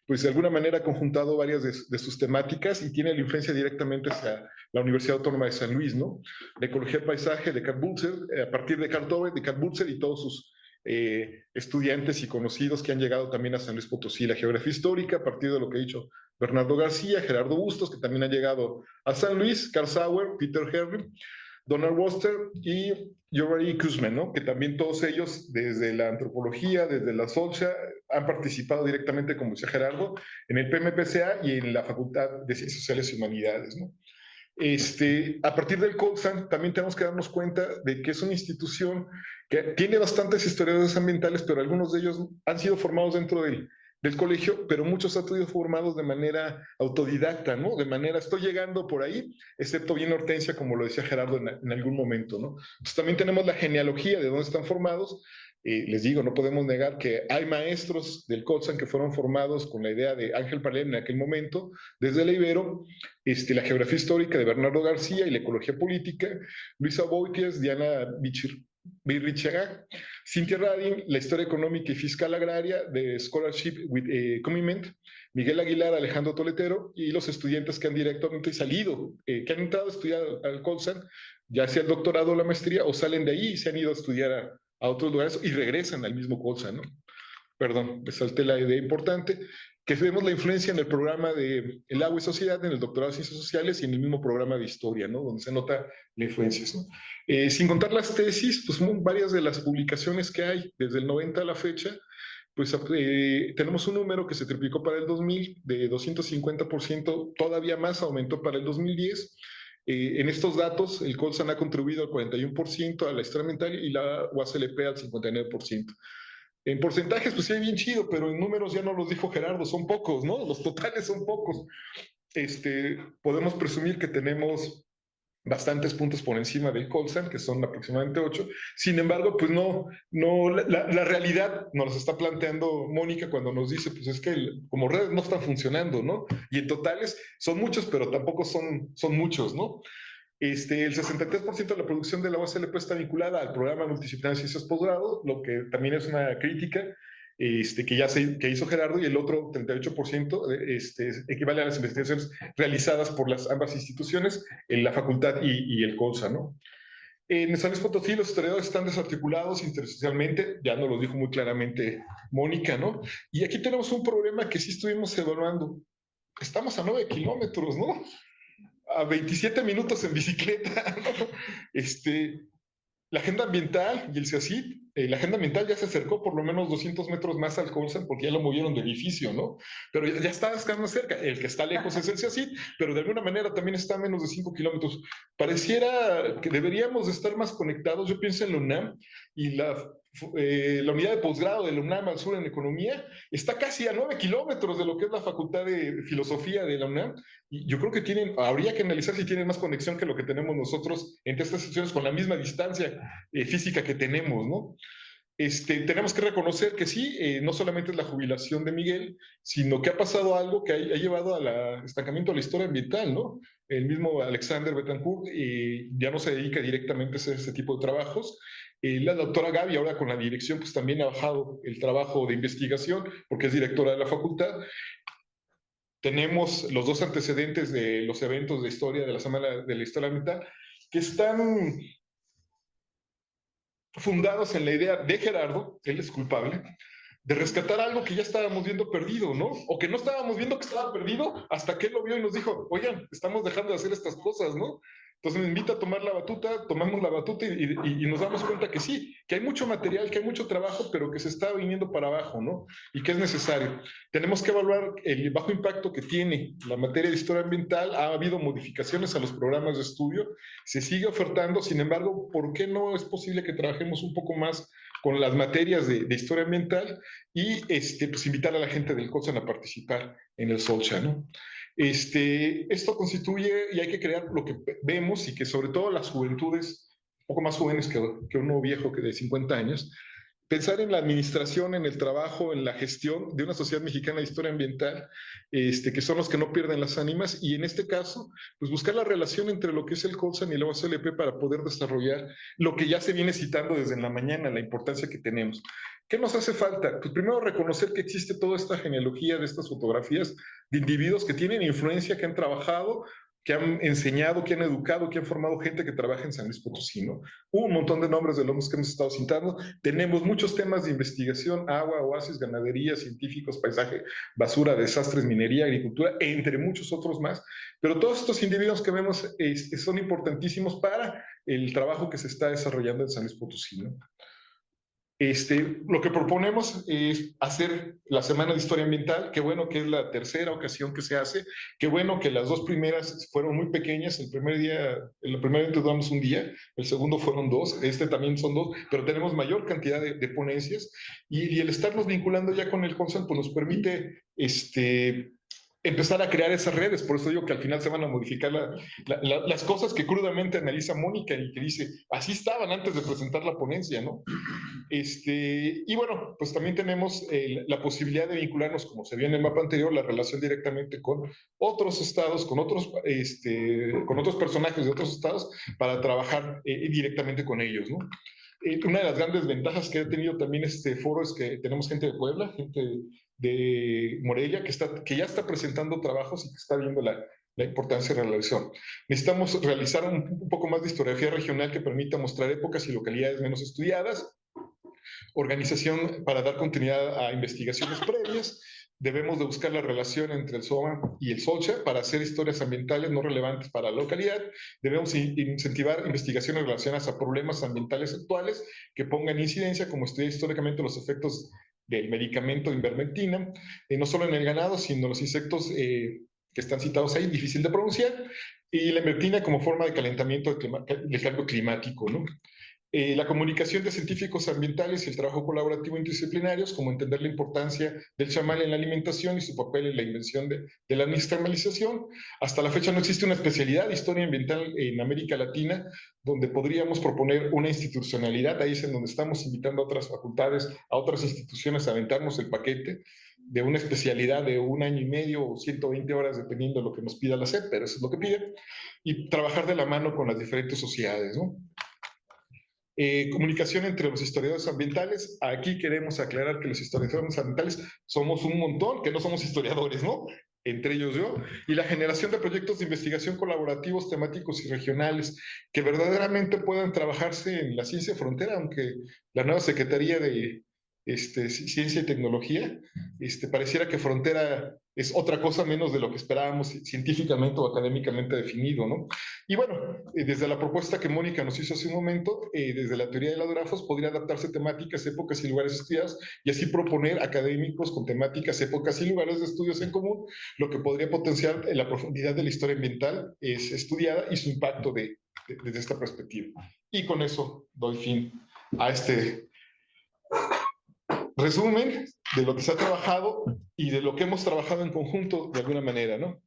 pues de alguna manera ha conjuntado varias de sus temáticas y tiene la influencia directamente hacia la Universidad Autónoma de San Luis, ¿no? La ecología del paisaje de Karl Bulzer, a partir de Karl Tobel, de Karl Bulzer y todos sus estudiantes y conocidos que han llegado también a San Luis Potosí, la geografía histórica, a partir de lo que ha dicho Bernardo García, Gerardo Bustos, que también han llegado a San Luis, Karl Sauer, Peter Herring, Donald Worcester y Jory Kuzman, ¿no? Que también todos ellos, desde la antropología, desde la SOLCHA, han participado directamente, como decía Gerardo, en el PMPCA y en la Facultad de Ciencias Sociales y Humanidades, ¿no? A partir del Colsan también tenemos que darnos cuenta de que es una institución que tiene bastantes historiadores ambientales, pero algunos de ellos han sido formados dentro del colegio, pero muchos han sido formados de manera autodidacta, ¿no? De manera, estoy llegando por ahí, excepto bien Hortensia, como lo decía Gerardo en algún momento, ¿no? Entonces también tenemos la genealogía de dónde están formados. Les digo, no podemos negar que hay maestros del Colsan que fueron formados con la idea de Ángel Paler en aquel momento, desde la Ibero, la geografía histórica de Bernardo García y la ecología política, Luisa Boitias, Diana Birrichaga, Cintia Radin, la historia económica y fiscal agraria de Scholarship with Commitment, Miguel Aguilar, Alejandro Toletero, y los estudiantes que han directamente salido, que han entrado a estudiar al Colsan, ya sea el doctorado o la maestría, o salen de ahí y se han ido a estudiar a otros lugares y regresan al mismo Colsan, ¿no? Perdón, me salté la idea importante, que vemos la influencia en el programa de El Agua y Sociedad, en el doctorado de Ciencias Sociales y en el mismo programa de Historia, ¿no? Donde se nota la influencia, ¿no? Sin contar las tesis, pues varias de las publicaciones que hay desde el 90 a la fecha, pues tenemos un número que se triplicó para el 2000 de 250%, todavía más aumentó para el 2010. En estos datos, el Colsan ha contribuido al 41% a la historia ambiental y la UASLP al 59%. En porcentajes, pues sí, bien chido, pero en números ya no los dijo Gerardo, son pocos, ¿no? Los totales son pocos. Podemos presumir que tenemos bastantes puntos por encima del Colsan, que son aproximadamente 8. Sin embargo, pues la realidad nos los está planteando Mónica cuando nos dice, pues es que como redes no están funcionando, ¿no? Y en totales son muchos, pero tampoco son muchos, ¿no? El 63% de la producción de la UASLP está vinculada al programa multidisciplinario de ciencias posgrado, lo que también es una crítica que hizo Gerardo, y el otro 38% equivale a las investigaciones realizadas por las ambas instituciones, la facultad y el COLSA, ¿no? En San Luis Potosí los historiadores están desarticulados interseccionalmente, ya nos lo dijo muy claramente Mónica, ¿no? Y aquí tenemos un problema que sí estuvimos evaluando. Estamos a 9 kilómetros, ¿no? A 27 minutos en bicicleta, ¿no? La agenda ambiental y el CIACID, la agenda ambiental ya se acercó por lo menos 200 metros más al Colsan porque ya lo movieron de edificio, ¿no? Pero ya está más cerca. El que está lejos es el CIACID, pero de alguna manera también está a menos de 5 kilómetros. Pareciera que deberíamos de estar más conectados. Yo pienso en la UNAM y la unidad de posgrado de la UNAM al sur en economía está casi a 9 kilómetros de lo que es la facultad de filosofía de la UNAM. Y yo creo que habría que analizar si tienen más conexión que lo que tenemos nosotros entre estas secciones con la misma distancia física que tenemos, ¿no? Tenemos que reconocer que sí, no solamente es la jubilación de Miguel, sino que ha pasado algo que ha llevado al estancamiento de la historia ambiental, ¿no? El mismo Alexander Betancourt ya no se dedica directamente a hacer ese tipo de trabajos. La doctora Gaby, ahora con la dirección, pues también ha bajado el trabajo de investigación, porque es directora de la facultad. Tenemos los dos antecedentes de los eventos de historia de la Semana de la Historia Ambiental, que están fundados en la idea de Gerardo, él es culpable, de rescatar algo que ya estábamos viendo perdido, ¿no? O que no estábamos viendo que estaba perdido hasta que él lo vio y nos dijo, oigan, estamos dejando de hacer estas cosas, ¿no? Entonces me invita a tomar la batuta, tomamos la batuta y nos damos cuenta que sí, que hay mucho material, que hay mucho trabajo, pero que se está viniendo para abajo, ¿no? Y que es necesario. Tenemos que evaluar el bajo impacto que tiene la materia de historia ambiental. Ha habido modificaciones a los programas de estudio, se sigue ofertando, sin embargo, ¿por qué no es posible que trabajemos un poco más con las materias de historia ambiental y pues invitar a la gente del COSAN a participar en el SOLCHA, ¿no? Esto constituye, y hay que crear lo que vemos, y que sobre todo las juventudes, un poco más jóvenes que uno viejo que de 50 años, pensar en la administración, en el trabajo, en la gestión de una sociedad mexicana de historia ambiental, que son los que no pierden las ánimas, y en este caso, pues buscar la relación entre lo que es el COLSAN y la OSLP para poder desarrollar lo que ya se viene citando desde en la mañana, la importancia que tenemos. ¿Qué nos hace falta? Pues primero reconocer que existe toda esta genealogía de estas fotografías de individuos que tienen influencia, que han trabajado, que han enseñado, que han educado, que han formado gente que trabaja en San Luis Potosí, ¿no? Un montón de nombres de los que hemos estado citando. Tenemos muchos temas de investigación: agua, oasis, ganadería, científicos, paisaje, basura, desastres, minería, agricultura, entre muchos otros más. Pero todos estos individuos que vemos son importantísimos para el trabajo que se está desarrollando en San Luis Potosí, ¿no? Lo que proponemos es hacer la Semana de Historia Ambiental. Qué bueno que es la tercera ocasión que se hace. Qué bueno que las dos primeras fueron muy pequeñas. El primer día damos un día, el segundo fueron 2, también son 2, pero tenemos mayor cantidad de ponencias. Y el estarnos vinculando ya con el CONSAN pues nos permite empezar a crear esas redes. Por eso digo que al final se van a modificar las cosas que crudamente analiza Mónica y que dice, así estaban antes de presentar la ponencia, ¿no? Y bueno, pues también tenemos la posibilidad de vincularnos, como se vio en el mapa anterior, la relación directamente con otros estados, con otros personajes de otros estados, para trabajar directamente con ellos, ¿no? Una de las grandes ventajas que ha tenido también este foro es que tenemos gente de Puebla, gente de Morelia, que ya está presentando trabajos y que está viendo la importancia de la relación. Necesitamos realizar un poco más de historiografía regional que permita mostrar épocas y localidades menos estudiadas, organización para dar continuidad a investigaciones previas. Debemos de buscar la relación entre el SOA y el SOCHA para hacer historias ambientales no relevantes para la localidad. Debemos incentivar investigaciones relacionadas a problemas ambientales actuales que pongan incidencia, como estudiar históricamente los efectos del medicamento ivermectina, no solo en el ganado, sino los insectos que están citados ahí, difícil de pronunciar, y la ivermectina como forma de calentamiento del cambio climático, ¿no? La comunicación de científicos ambientales y el trabajo colaborativo interdisciplinarios, como entender la importancia del chamal en la alimentación y su papel en la invención de la nixtamalización. Hasta la fecha no existe una especialidad de historia ambiental en América Latina donde podríamos proponer una institucionalidad. Ahí es en donde estamos invitando a otras facultades, a otras instituciones a aventarnos el paquete de una especialidad de 1 año y medio o 120 horas, dependiendo de lo que nos pida la SEP, pero eso es lo que pide, y trabajar de la mano con las diferentes sociedades, ¿no? Comunicación entre los historiadores ambientales. Aquí queremos aclarar que los historiadores ambientales somos un montón, que no somos historiadores, ¿no? Entre ellos yo, y la generación de proyectos de investigación colaborativos, temáticos y regionales que verdaderamente puedan trabajarse en la ciencia frontera, aunque la nueva Secretaría de Ciencia y Tecnología pareciera que frontera es otra cosa menos de lo que esperábamos científicamente o académicamente definido, ¿no? Y bueno, desde la propuesta que Mónica nos hizo hace un momento, desde la teoría de los grafos, podría adaptarse temáticas, épocas y lugares estudiados y así proponer académicos con temáticas, épocas y lugares de estudios en común, lo que podría potenciar la profundidad de la historia ambiental es estudiada y su impacto desde esta perspectiva. Y con eso doy fin a este resumen de lo que se ha trabajado y de lo que hemos trabajado en conjunto de alguna manera, ¿no?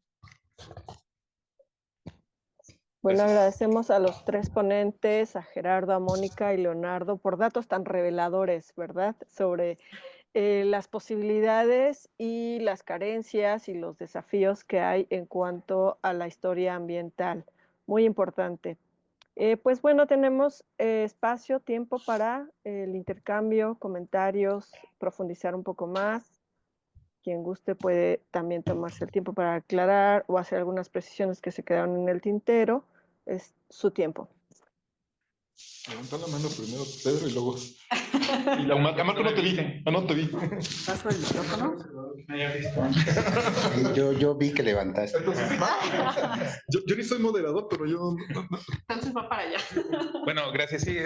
Bueno,
Gracias.
agradecemos a los 3 ponentes, a Gerardo, a Mónica y Leonardo, por datos tan reveladores, ¿verdad? Sobre las posibilidades y las carencias y los desafíos que hay en cuanto a la historia ambiental. Muy importante. Pues bueno, tenemos espacio, tiempo para el intercambio, comentarios, profundizar un poco más. Quien guste puede también tomarse el tiempo para aclarar o hacer algunas precisiones que se quedaron en el tintero. Es su tiempo.
Levanta la mano primero, Pedro, y luego. Y la Marco no te vi. No te vi.
¿Paso el micrófono?
Yo vi que levantaste.
Entonces, yo ni soy moderador, pero yo.
Entonces va para allá.
Bueno, gracias. Sí,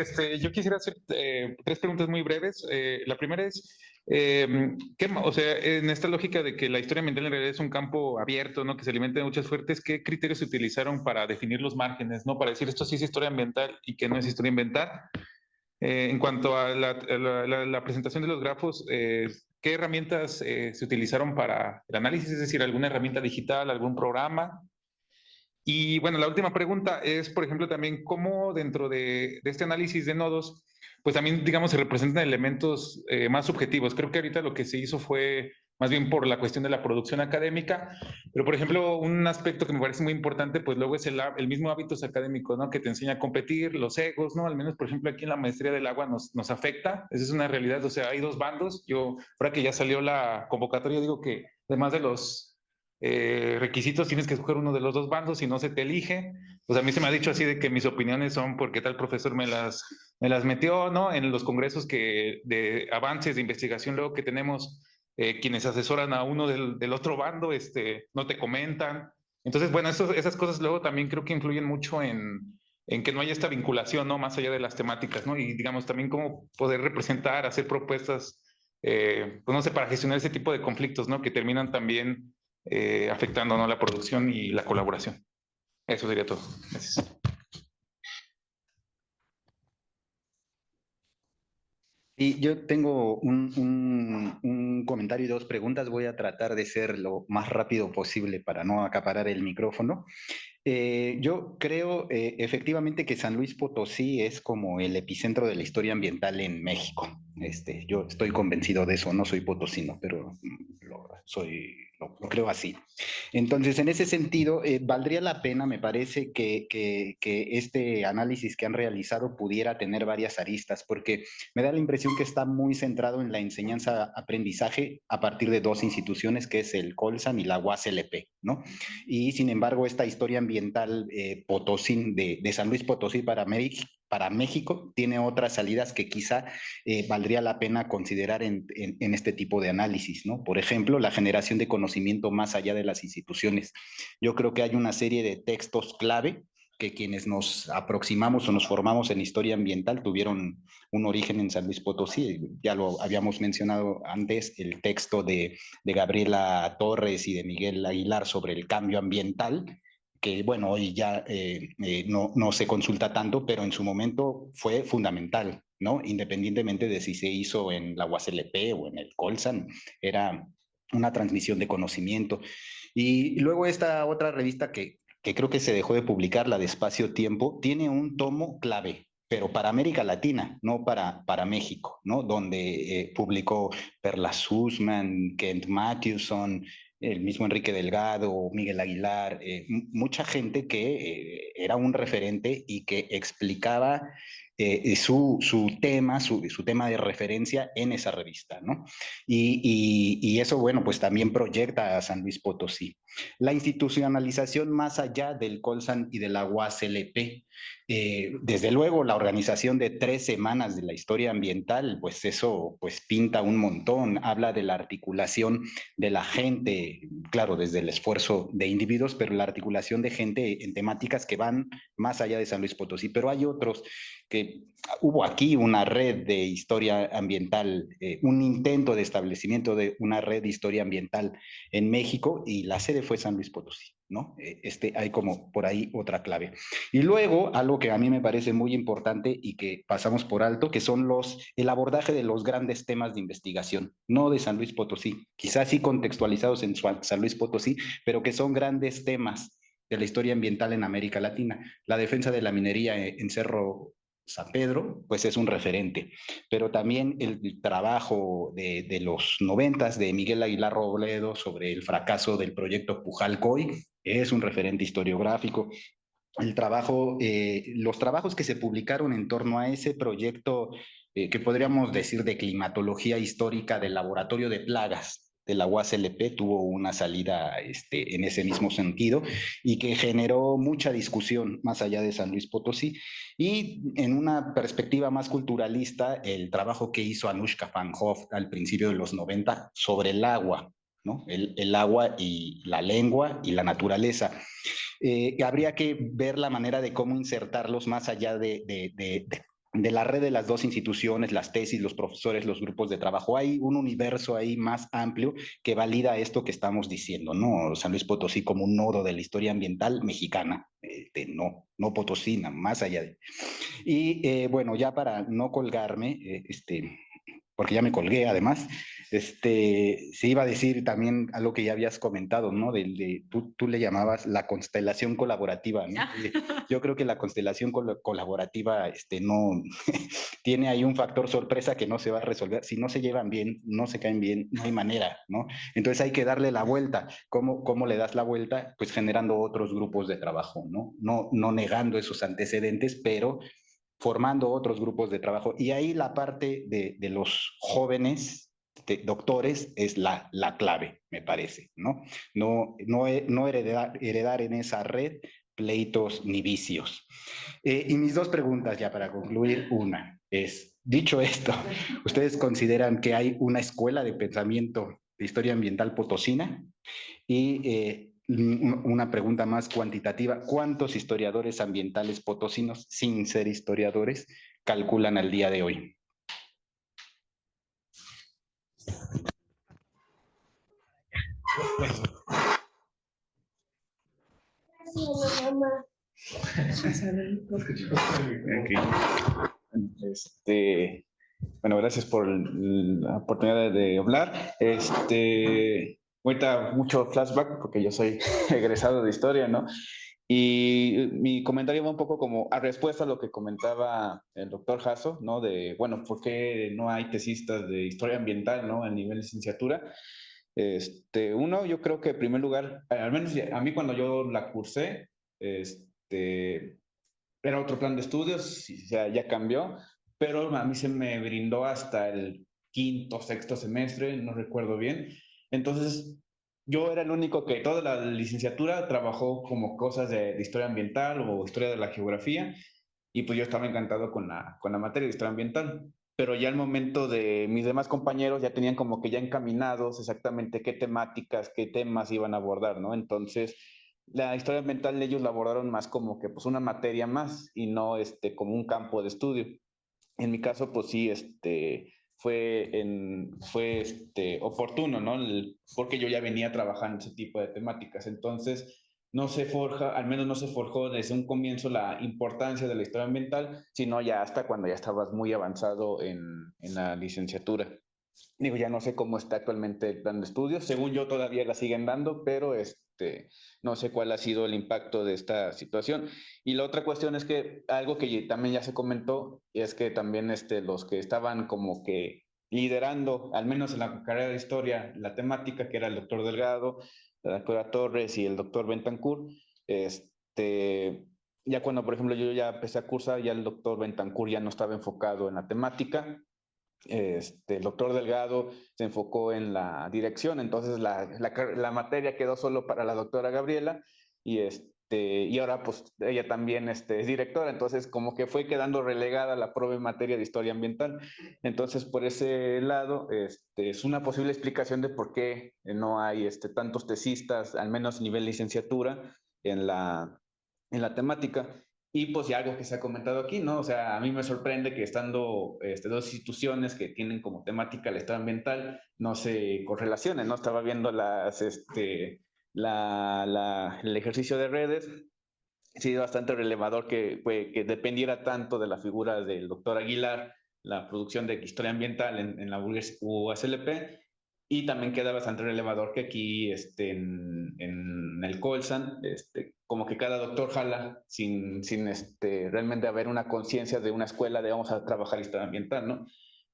yo quisiera hacer 3 preguntas muy breves. La primera es, o sea, en esta lógica de que la historia ambiental en realidad es un campo abierto, ¿no? Que se alimenta de muchas fuentes, ¿qué criterios se utilizaron para definir los márgenes, ¿no? Para decir esto sí es historia ambiental y que no es historia ambiental. En cuanto a la presentación de los grafos, ¿qué herramientas se utilizaron para el análisis? Es decir, ¿alguna herramienta digital, algún programa? Y bueno, la última pregunta es, por ejemplo, también cómo dentro de este análisis de nodos, pues también, digamos, se representan elementos más subjetivos. Creo que ahorita lo que se hizo fue más bien por la cuestión de la producción académica, pero por ejemplo, un aspecto que me parece muy importante, pues luego es el mismo hábitos académicos, ¿no? Que te enseña a competir, los egos, ¿no? Al menos, por ejemplo, aquí en la maestría del agua nos afecta, esa es una realidad, o sea, hay 2 bandos. Yo, ahora que ya salió la convocatoria, digo que además de los requisitos tienes que escoger uno de los 2 bandos y no se te elige. Pues a mí se me ha dicho así de que mis opiniones son porque tal profesor me las metió, ¿no? En los congresos de avances de investigación luego que tenemos, quienes asesoran a uno del otro bando, no te comentan. Entonces, bueno, esas cosas luego también creo que influyen mucho en que no haya esta vinculación, ¿no? Más allá de las temáticas, ¿no? Y digamos también cómo poder representar, hacer propuestas, pues no sé, para gestionar ese tipo de conflictos, ¿no? Que terminan también afectando, ¿no? La producción y la colaboración. Eso sería todo. Gracias.
Y yo tengo un comentario y 2 preguntas. Voy a tratar de ser lo más rápido posible para no acaparar el micrófono. Yo creo efectivamente que San Luis Potosí es como el epicentro de la historia ambiental en México. Yo estoy convencido de eso, no soy potosino, pero lo creo así. Entonces, en ese sentido, valdría la pena, me parece, que este análisis que han realizado pudiera tener varias aristas, porque me da la impresión que está muy centrado en la enseñanza-aprendizaje a partir de dos instituciones, que es el Colsan y la UASLP, ¿no? Y sin embargo, esta historia ambiental Potosí, de San Luis Potosí para México, tiene otras salidas que quizá valdría la pena considerar en este tipo de análisis, ¿no? Por ejemplo, la generación de conocimiento más allá de las instituciones. Yo creo que hay una serie de textos clave que quienes nos aproximamos o nos formamos en historia ambiental tuvieron un origen en San Luis Potosí. Ya lo habíamos mencionado antes, el texto de Gabriela Torres y de Miguel Aguilar sobre el cambio ambiental, que bueno, hoy ya no se consulta tanto, pero en su momento fue fundamental, ¿no? Independientemente de si se hizo en la UASLP o en el Colsan, era una transmisión de conocimiento. Y luego esta otra revista que creo que se dejó de publicar, la de Espacio Tiempo, tiene un tomo clave, pero para América Latina, no para México, ¿no? Donde publicó Perla Sussman, Kent Mathewson, el mismo Enrique Delgado, Miguel Aguilar, mucha gente que era un referente y que explicaba su tema de referencia en esa revista, ¿no? Y eso, bueno, pues también proyecta a San Luis Potosí. La institucionalización más allá del Colsan y de la UASLP, desde luego la organización de 3 semanas de la historia ambiental, pues eso pues pinta un montón, habla de la articulación de la gente, claro, desde el esfuerzo de individuos, pero la articulación de gente en temáticas que van más allá de San Luis Potosí. Pero hay otros que hubo aquí una red de historia ambiental, un intento de establecimiento de una red de historia ambiental en México y la sede fue San Luis Potosí, ¿no? Hay como por ahí otra clave. Y luego, algo que a mí me parece muy importante y que pasamos por alto, que son el abordaje de los grandes temas de investigación, no de San Luis Potosí, quizás sí contextualizados en San Luis Potosí, pero que son grandes temas de la historia ambiental en América Latina. La defensa de la minería en Cerro San Pedro, pues es un referente, pero también el trabajo de los 90 de Miguel Aguilar Robledo sobre el fracaso del proyecto Pujalcoy es un referente historiográfico. Los trabajos que se publicaron en torno a ese proyecto, que podríamos decir de climatología histórica del laboratorio de plagas de la UASLP, tuvo una salida en ese mismo sentido y que generó mucha discusión más allá de San Luis Potosí. Y en una perspectiva más culturalista, el trabajo que hizo Anushka van Hoff al principio de los 90 sobre el agua, ¿no? El agua y la lengua y la naturaleza. Habría que ver la manera de cómo insertarlos más allá de la red de las dos instituciones, las tesis, los profesores, los grupos de trabajo. Hay un universo ahí más amplio que valida esto que estamos diciendo, ¿no? San Luis Potosí como un nodo de la historia ambiental mexicana, no potosina, más allá de. Y bueno, ya para no colgarme, porque ya me colgué además, se iba a decir también algo que ya habías comentado, ¿no? Tú le llamabas la constelación colaborativa, ¿no? Yo creo que la constelación colaborativa no tiene ahí un factor sorpresa que no se va a resolver. Si no se llevan bien, no se caen bien, no hay manera, ¿no? Entonces hay que darle la vuelta. ¿Cómo le das la vuelta? Pues generando otros grupos de trabajo, ¿no? No negando esos antecedentes, pero formando otros grupos de trabajo. Y ahí la parte de los jóvenes doctores es la clave, me parece, ¿no? No heredar en esa red pleitos ni vicios. Y mis dos preguntas ya para concluir. Una es, dicho esto, ¿ustedes consideran que hay una escuela de pensamiento de historia ambiental potosina? Y una pregunta más cuantitativa, ¿cuántos historiadores ambientales potosinos, sin ser historiadores, calculan al día de hoy?
Bueno, gracias por la oportunidad de hablar. Ahorita mucho flashback porque yo soy egresado de historia, ¿no? Y mi comentario va un poco como a respuesta a lo que comentaba el doctor Jasso, ¿no? De, bueno, ¿por qué no hay tesistas de historia ambiental, ¿no? A nivel licenciatura. Uno, yo creo que en primer lugar, al menos a mí cuando yo la cursé, era otro plan de estudios, ya cambió, pero a mí se me brindó hasta el quinto, sexto semestre, no recuerdo bien. Entonces, yo era el único que toda la licenciatura trabajó como cosas de historia ambiental o historia de la geografía, y pues yo estaba encantado con la materia de historia ambiental. Pero ya al momento de mis demás compañeros ya tenían como que ya encaminados exactamente qué temáticas, qué temas iban a abordar, ¿no? Entonces, la historia ambiental ellos la abordaron más como que pues una materia más y no como un campo de estudio. En mi caso, pues sí, fue oportuno, ¿no? Porque yo ya venía trabajando ese tipo de temáticas. Entonces, no se forja, al menos no se forjó desde un comienzo la importancia de la historia ambiental, sino ya hasta cuando ya estabas muy avanzado en la licenciatura. Digo, ya no sé cómo está actualmente el plan de estudios. Según yo, todavía la siguen dando, pero no sé cuál ha sido el impacto de esta situación. Y la otra cuestión es que algo que también ya se comentó es que también los que estaban como que liderando, al menos en la carrera de historia, la temática, que era el doctor Delgado, la doctora Torres y el doctor Bentancur, ya cuando, por ejemplo, yo ya empecé a cursar, ya el doctor Bentancur ya no estaba enfocado en la temática, el doctor Delgado se enfocó en la dirección, entonces la materia quedó solo para la doctora Gabriela y ahora pues ella también es directora, entonces como que fue quedando relegada la prueba en materia de historia ambiental. Entonces por ese lado es una posible explicación de por qué no hay tantos tesistas, al menos a nivel licenciatura, en la temática. Y pues ya algo que se ha comentado aquí, ¿no? O sea, a mí me sorprende que estando dos instituciones que tienen como temática la historia ambiental no se correlacionen, ¿no? Estaba viendo el ejercicio de redes, sí, bastante relevador que dependiera tanto de la figura del doctor Aguilar, la producción de historia ambiental en la USLP, y también queda bastante relevador que aquí en el Colsan, como que cada doctor jala sin realmente haber una conciencia de una escuela de vamos a trabajar historia ambiental, ¿no?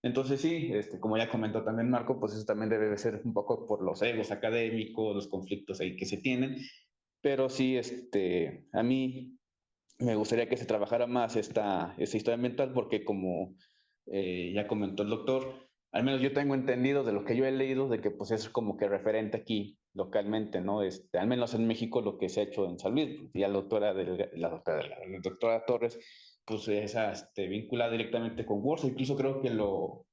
Entonces sí, como ya comentó también Marco, pues eso también debe ser un poco por los egos académicos, los conflictos ahí que se tienen, pero sí, a mí me gustaría que se trabajara más esta historia ambiental porque como ya comentó el doctor, al menos yo tengo entendido de lo que yo he leído, de que pues es como que referente aquí localmente, ¿no? Al menos en México lo que se ha hecho en San Luis, y la doctora Torres, pues esa vinculada directamente con Warsaw, incluso creo que lo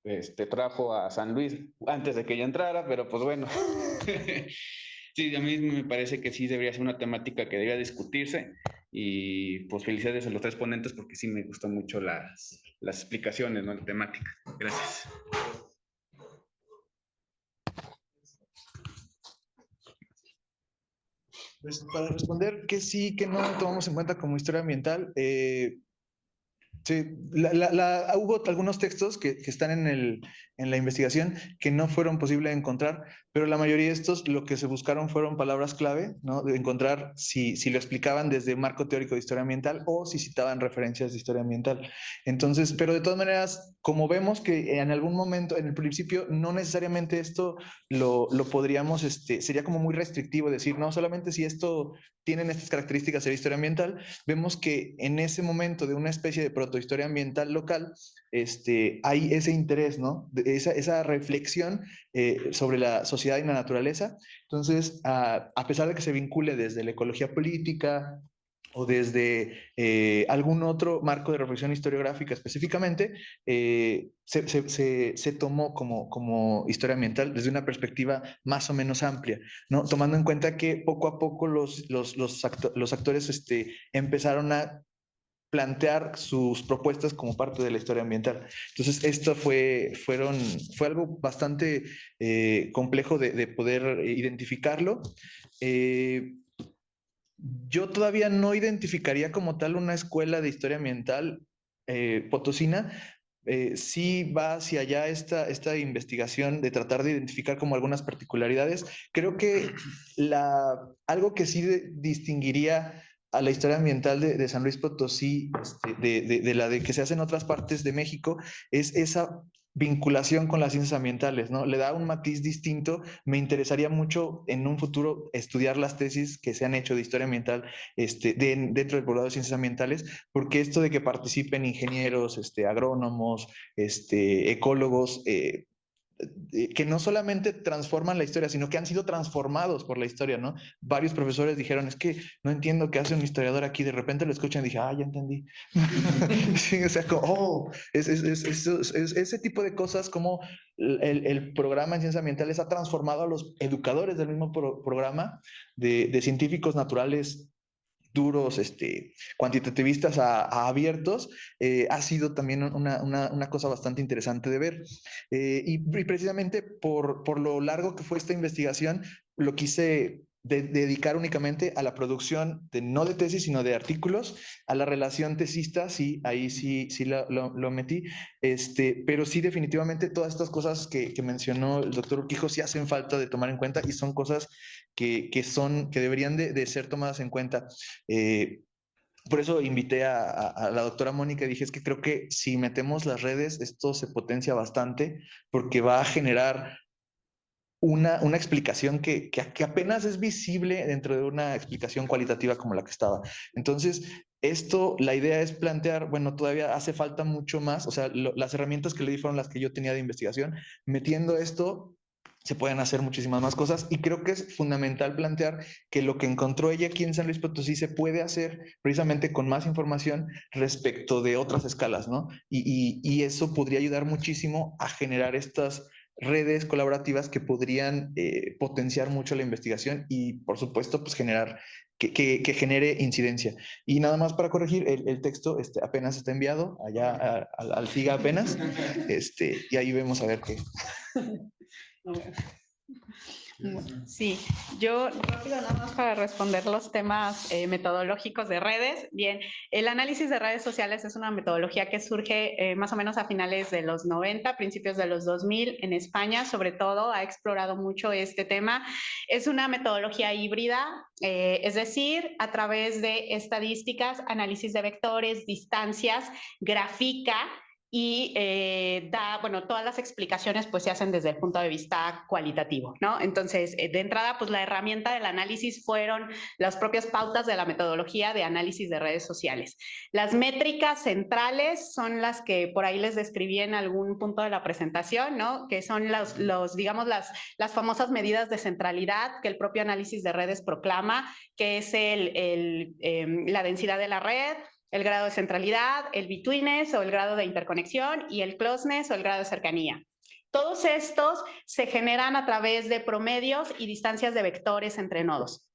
trajo a San Luis antes de que ella entrara, pero pues bueno. Sí, a mí me parece que sí debería ser una temática que debería discutirse y pues felicidades a los tres ponentes porque sí me gustan mucho las explicaciones, ¿no? La temática. Gracias.
Pues para responder que sí, que no tomamos en cuenta como historia ambiental, sí, hubo algunos textos que están en la investigación que no fueron posible encontrar, pero la mayoría de estos lo que se buscaron fueron palabras clave, ¿no? De encontrar si lo explicaban desde marco teórico de historia ambiental o si citaban referencias de historia ambiental. Entonces, pero de todas maneras, como vemos que en algún momento, en el principio, no necesariamente esto lo podríamos, sería como muy restrictivo decir, no, solamente si esto tienen estas características de historia ambiental, vemos que en ese momento de una especie de protohistoria ambiental local, hay ese interés, ¿no? Esa reflexión sobre la sociedad y la naturaleza. Entonces, a pesar de que se vincule desde la ecología política o desde algún otro marco de reflexión historiográfica específicamente, se tomó como historia ambiental desde una perspectiva más o menos amplia, ¿no? Tomando en cuenta que poco a poco los actores empezaron a plantear sus propuestas como parte de la historia ambiental. Entonces, esto fue algo bastante complejo de poder identificarlo. Yo todavía no identificaría como tal una escuela de historia ambiental potosina. Sí va hacia allá esta investigación de tratar de identificar como algunas particularidades. Creo que algo que sí distinguiría a la historia ambiental de San Luis Potosí, de la de que se hace en otras partes de México, es esa vinculación con las ciencias ambientales, ¿no? Le da un matiz distinto. Me interesaría mucho en un futuro estudiar las tesis que se han hecho de historia ambiental dentro del programa de ciencias ambientales, porque esto de que participen ingenieros, agrónomos, ecólogos, que no solamente transforman la historia, sino que han sido transformados por la historia, ¿no? Varios profesores dijeron, es que no entiendo qué hace un historiador aquí, de repente lo escuchan y dije, ya entendí. Sí, o sea, como, ese tipo de cosas, como el programa en ciencias ambientales ha transformado a los educadores del mismo programa de científicos naturales duros, cuantitativistas a abiertos, ha sido también una cosa bastante interesante de ver. Y precisamente por lo largo que fue esta investigación, lo quise dedicar únicamente a la producción no de tesis, sino de artículos, a la relación tesista, sí, ahí sí lo metí, pero sí definitivamente todas estas cosas que mencionó el doctor Urquijo sí hacen falta de tomar en cuenta y son cosas que deberían de ser tomadas en cuenta. Por eso invité a la doctora Mónica y dije, es que creo que si metemos las redes, esto se potencia bastante porque va a generar una explicación que apenas es visible dentro de una explicación cualitativa como la que estaba. Entonces, la idea es plantear, bueno, todavía hace falta mucho más, o sea, las herramientas que le di fueron las que yo tenía de investigación, metiendo esto se pueden hacer muchísimas más cosas y creo que es fundamental plantear que lo que encontró ella aquí en San Luis Potosí se puede hacer precisamente con más información respecto de otras escalas, ¿no? Y eso podría ayudar muchísimo a generar estas redes colaborativas que podrían potenciar mucho la investigación y, por supuesto, pues generar que genere incidencia. Y nada más para corregir, el texto apenas está enviado allá al FIGA apenas, y ahí vemos a ver qué.
Sí, yo rápido nada más para responder los temas metodológicos de redes. Bien, el análisis de redes sociales es una metodología que surge más o menos a finales de los 90, principios de los 2000 en España, sobre todo, ha explorado mucho este tema. Es una metodología híbrida, es decir, a través de estadísticas, análisis de vectores, distancias, grafica y bueno, todas las explicaciones pues se hacen desde el punto de vista cualitativo, ¿no? Entonces, de entrada, pues la herramienta del análisis fueron las propias pautas de la metodología de análisis de redes sociales. Las métricas centrales son las que por ahí les describí en algún punto de la presentación, ¿no? Que son digamos, las famosas medidas de centralidad que el propio análisis de redes proclama, que es la densidad de la red, el grado de centralidad, el betweenness o el grado de interconexión y el closeness o el grado de cercanía. Todos estos se generan a través de promedios y distancias de vectores entre nodos.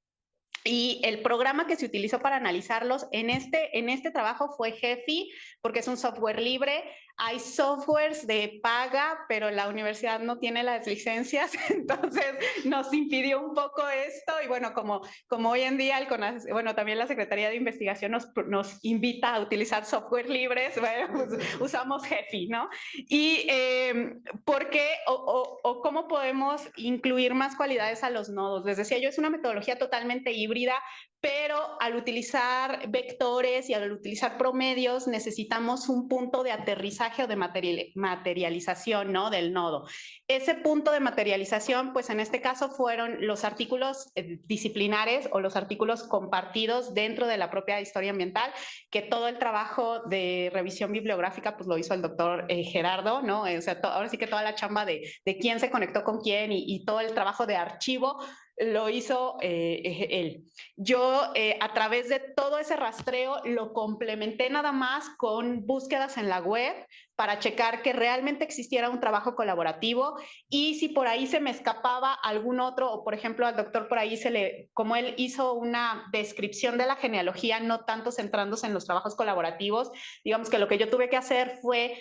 Y el programa que se utilizó para analizarlos en este trabajo fue Gephi, porque es un software libre. Hay softwares de paga, pero la universidad no tiene las licencias, entonces nos impidió un poco esto. Y bueno, como hoy en día, bueno, también la Secretaría de Investigación nos invita a utilizar software libres, bueno, pues usamos Gephi, ¿no? Y ¿por qué o cómo podemos incluir más cualidades a los nodos? Les decía yo, es una metodología totalmente híbrida, pero al utilizar vectores y al utilizar promedios necesitamos un punto de aterrizaje o de materialización, ¿no? Del nodo. Ese punto de materialización, pues en este caso fueron los artículos disciplinares o los artículos compartidos dentro de la propia historia ambiental, que todo el trabajo de revisión bibliográfica pues lo hizo el doctor Gerardo, ¿no? O sea, ahora sí que toda la chamba de quién se conectó con quién y todo el trabajo de archivo lo hizo él. Yo a través de todo ese rastreo lo complementé nada más con búsquedas en la web para checar que realmente existiera un trabajo colaborativo y si por ahí se me escapaba algún otro, o por ejemplo al doctor por ahí como él hizo una descripción de la genealogía, no tanto centrándose en los trabajos colaborativos, digamos que lo que yo tuve que hacer fue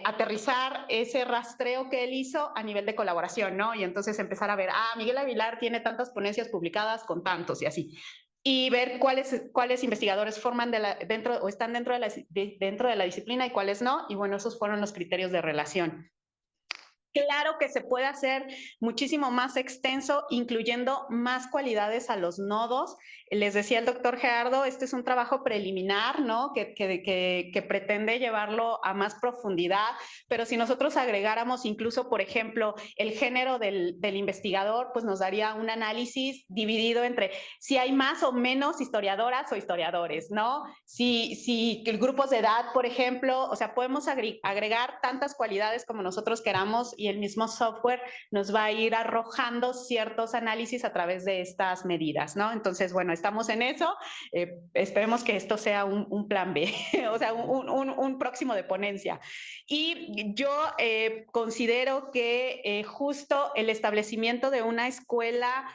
aterrizar ese rastreo que él hizo a nivel de colaboración, ¿no? Y entonces empezar a ver, Miguel Aguilar tiene tantas ponencias publicadas con tantos y así. Y ver cuáles investigadores forman dentro o están dentro de la disciplina y cuáles no. Y bueno, esos fueron los criterios de relación. Claro que se puede hacer muchísimo más extenso, incluyendo más cualidades a los nodos. les decía el doctor Gerardo, este es un trabajo preliminar, ¿no? Que pretende llevarlo a más profundidad, pero si nosotros agregáramos incluso, por ejemplo, el género del investigador, pues nos daría un análisis dividido entre si hay más o menos historiadoras o historiadores, ¿no? Si grupos de edad, por ejemplo, o sea, podemos agregar tantas cualidades como nosotros queramos y el mismo software nos va a ir arrojando ciertos análisis a través de estas medidas, ¿no? Entonces, bueno, estamos en eso. Esperemos que esto sea un plan B, o sea, un próximo de ponencia. Y yo considero que justo el establecimiento de una escuela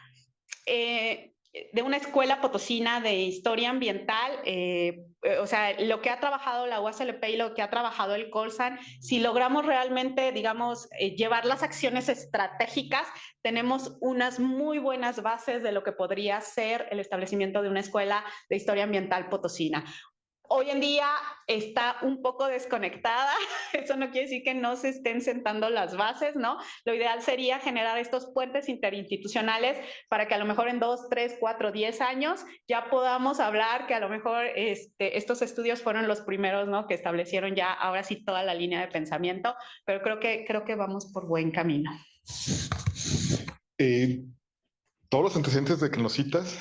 potosina de historia ambiental, o sea, lo que ha trabajado la UASLP y lo que ha trabajado el Colsan, si logramos realmente, digamos, llevar las acciones estratégicas, tenemos unas muy buenas bases de lo que podría ser el establecimiento de una escuela de historia ambiental potosina. Hoy en día está un poco desconectada, eso no quiere decir que no se estén sentando las bases, ¿no? Lo ideal sería generar estos puentes interinstitucionales para que a lo mejor en 2, 3, 4, 10 años ya podamos hablar que a lo mejor estos estudios fueron los primeros, ¿no? Que establecieron ya ahora sí toda la línea de pensamiento, pero creo que vamos por buen camino.
Todos los antecedentes de que nos citas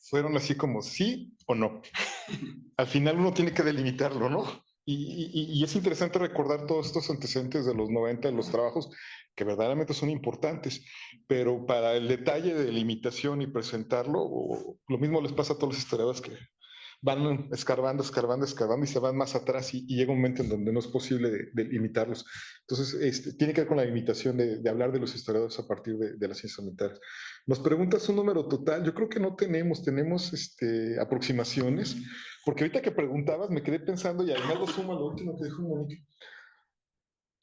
fueron así como sí o no. Al final uno tiene que delimitarlo, ¿no? Y es interesante recordar todos estos antecedentes de los 90 en los trabajos que verdaderamente son importantes, pero para el detalle de delimitación y presentarlo, lo mismo les pasa a todos los historiadores que van escarbando y se van más atrás y llega un momento en donde no es posible delimitarlos. Entonces, tiene que ver con la limitación de hablar de los historiadores a partir de las ciencias ambientales. Nos preguntas un número total, yo creo que no tenemos aproximaciones, porque ahorita que preguntabas me quedé pensando y además lo sumo a lo último que dijo Mónica.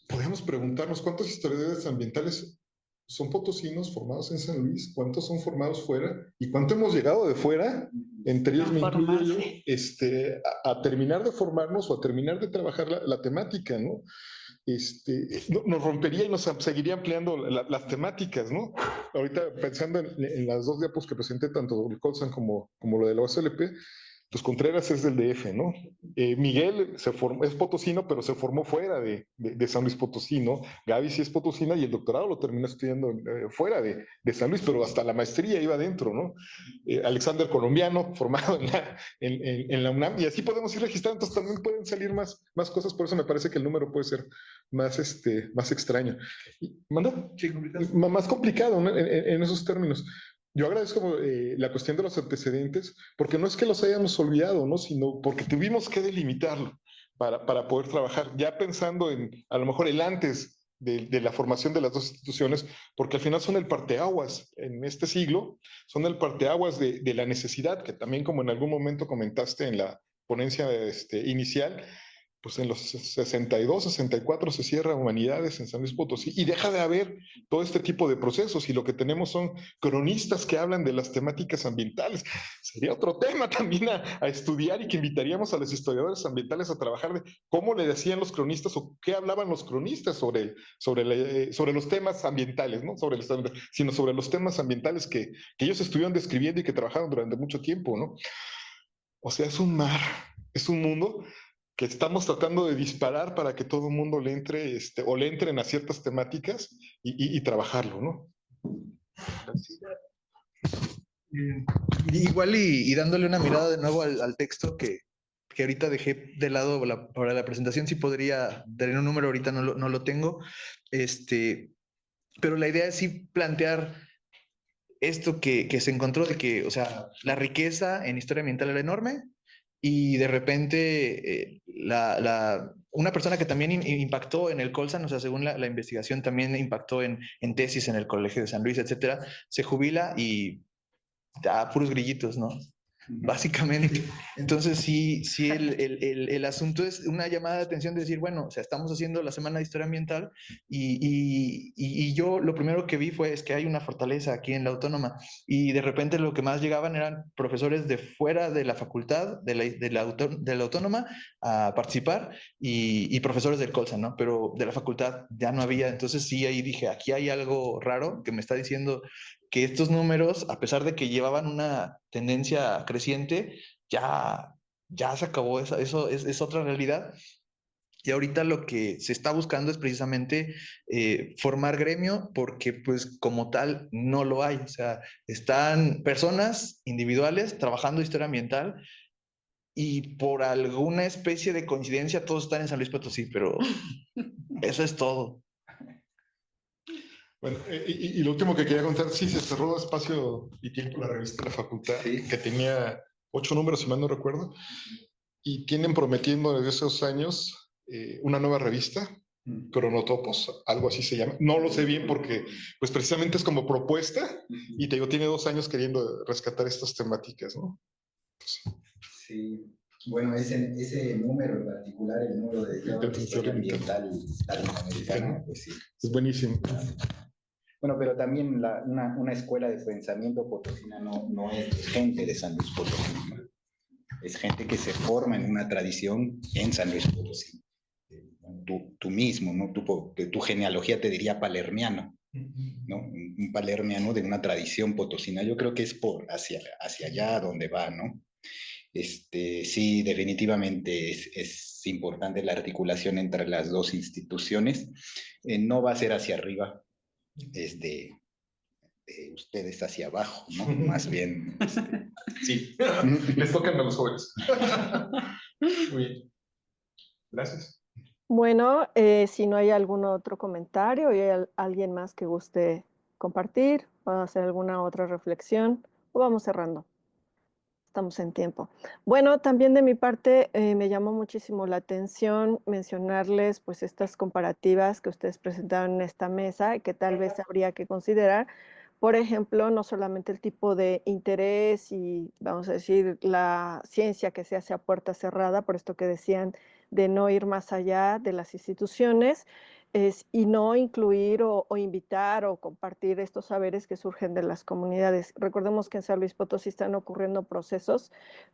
Podemos preguntarnos cuántos historiadores ambientales son potosinos formados en San Luis, cuántos son formados fuera y cuánto hemos llegado de fuera, entre ellos me incluyo yo, a terminar de formarnos o a terminar de trabajar la temática, ¿no? Nos rompería y nos seguiría ampliando las temáticas, ¿no? Ahorita pensando en las dos diapos que presenté, tanto el Colsan como lo de la OSLP, pues Contreras es del DF, ¿no? Miguel es potosino, pero se formó fuera de San Luis Potosí, ¿no? Gaby sí es potosina y el doctorado lo terminó estudiando fuera de San Luis, pero hasta la maestría iba adentro, ¿no? Alexander colombiano, formado en la UNAM, y así podemos ir registrando, entonces también pueden salir más cosas, por eso me parece que el número puede ser más extraño. ¿Manda? Sí, complicado. Más complicado, ¿no? En esos términos. Yo agradezco la cuestión de los antecedentes, porque no es que los hayamos olvidado, ¿no? Sino porque tuvimos que delimitarlo para poder trabajar, ya pensando en a lo mejor el antes de la formación de las dos instituciones, porque al final son el parteaguas en este siglo, son el parteaguas de la necesidad, que también como en algún momento comentaste en la ponencia inicial, pues en los 62, 64 se cierra Humanidades en San Luis Potosí y deja de haber todo este tipo de procesos y lo que tenemos son cronistas que hablan de las temáticas ambientales. Sería otro tema también a estudiar y que invitaríamos a los historiadores ambientales a trabajar de cómo le decían los cronistas o qué hablaban los cronistas sobre los temas ambientales, no sino sobre los temas ambientales que ellos estuvieron describiendo y que trabajaron durante mucho tiempo, ¿no? O sea, es un mar, es un mundo que estamos tratando de disparar para que todo el mundo le entre o le entren a ciertas temáticas y trabajarlo, ¿no?
Igual y dándole una mirada de nuevo al texto que ahorita dejé de lado para la presentación, sí podría tener un número, ahorita no lo tengo, pero la idea es sí plantear esto que se encontró de que, o sea, la riqueza en historia ambiental era enorme, y de repente una persona que también impactó en el Colsan, o sea, según la investigación, también impactó en tesis en el Colegio de San Luis, etcétera, se jubila y da puros grillitos, ¿no? Básicamente. Entonces, sí, el asunto es una llamada de atención de decir, bueno, o sea, estamos haciendo la Semana de Historia Ambiental y yo lo primero que vi es que hay una fortaleza aquí en la Autónoma y de repente lo que más llegaban eran profesores de fuera de la facultad, de la Autónoma a participar y profesores del Colsan, ¿no? Pero de la facultad ya no había. Entonces, sí, ahí dije, aquí hay algo raro que me está diciendo que estos números, a pesar de que llevaban una tendencia creciente, ya se acabó, eso es otra realidad. Y ahorita lo que se está buscando es precisamente formar gremio, porque pues como tal no lo hay. O sea, están personas individuales trabajando historia ambiental y por alguna especie de coincidencia todos están en San Luis Potosí, pero eso es todo.
Bueno, y lo último que quería contar, sí, se cerró Espacio y Tiempo, la revista de la facultad, que tenía 8 números, si mal no recuerdo, y tienen prometiendo desde esos años una nueva revista, Cronotopos, algo así se llama. No lo sé bien porque, pues precisamente es como propuesta, y te digo, tiene 2 años queriendo rescatar estas temáticas, ¿no?
Sí, bueno, ese número en particular, el número de historia ambiental latinoamericana, pues sí.
Es buenísimo.
Bueno, pero también una escuela de pensamiento potosina no es gente de San Luis Potosí, ¿no? Es gente que se forma en una tradición en San Luis Potosí. Tú mismo, ¿no? Tu genealogía te diría palermiano, ¿no? Un palermiano de una tradición potosina. Yo creo que es hacia allá donde va, ¿no? Sí, definitivamente es importante la articulación entre las dos instituciones. No va a ser hacia arriba, ustedes hacia abajo, ¿no? Más bien.
Sí, les tocan a los jóvenes. Muy bien. Gracias.
Bueno, si no hay algún otro comentario y hay alguien más que guste compartir o hacer alguna otra reflexión, o vamos cerrando. Estamos en tiempo. Bueno, también de mi parte me llamó muchísimo la atención mencionarles pues estas comparativas que ustedes presentaron en esta mesa y que tal vez habría que considerar. Por ejemplo, no solamente el tipo de interés y, vamos a decir, la ciencia que se hace a puerta cerrada, por esto que decían de no ir más allá de las instituciones, y no incluir o invitar o compartir estos saberes que surgen de las comunidades. Recordemos que en San Luis Potosí están ocurriendo procesos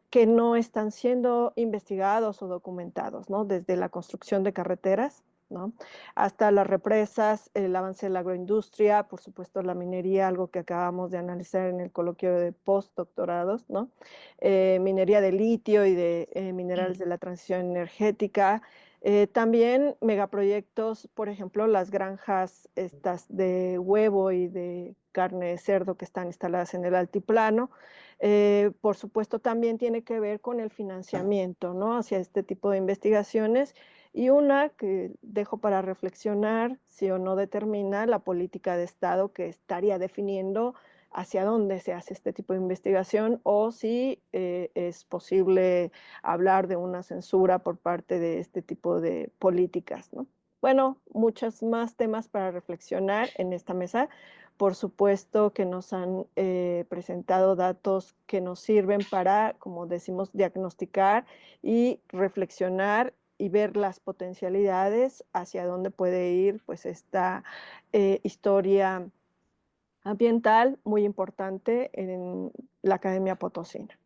que no están siendo investigados o documentados, ¿no? Desde la construcción de carreteras, ¿no? Hasta las represas, el avance de la agroindustria, por supuesto la minería, algo que acabamos de analizar en el coloquio de postdoctorados, ¿no? Minería de litio y de minerales de la transición energética. También megaproyectos, por ejemplo, las granjas estas de huevo y de carne de cerdo que están instaladas en el altiplano. Por supuesto, también tiene que ver con el financiamiento, ¿no? Hacia este tipo de investigaciones. Y una que dejo para reflexionar, si o no determina la política de Estado que estaría definiendo hacia dónde se hace este tipo de investigación o si es posible hablar de una censura por parte de este tipo de políticas, ¿no? Bueno, muchos más temas para reflexionar en esta mesa. Por supuesto que nos han presentado datos que nos sirven para, como decimos, diagnosticar y reflexionar y ver las potencialidades hacia dónde puede ir pues esta historia ambiental muy importante en la Academia Potosina.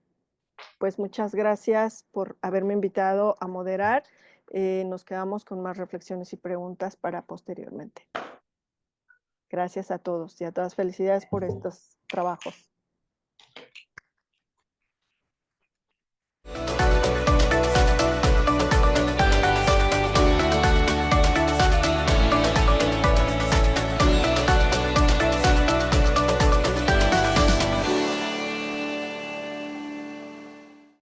Pues muchas gracias por haberme invitado a moderar. Nos quedamos con más reflexiones y preguntas para posteriormente. Gracias a todos y a todas. Felicidades por estos trabajos.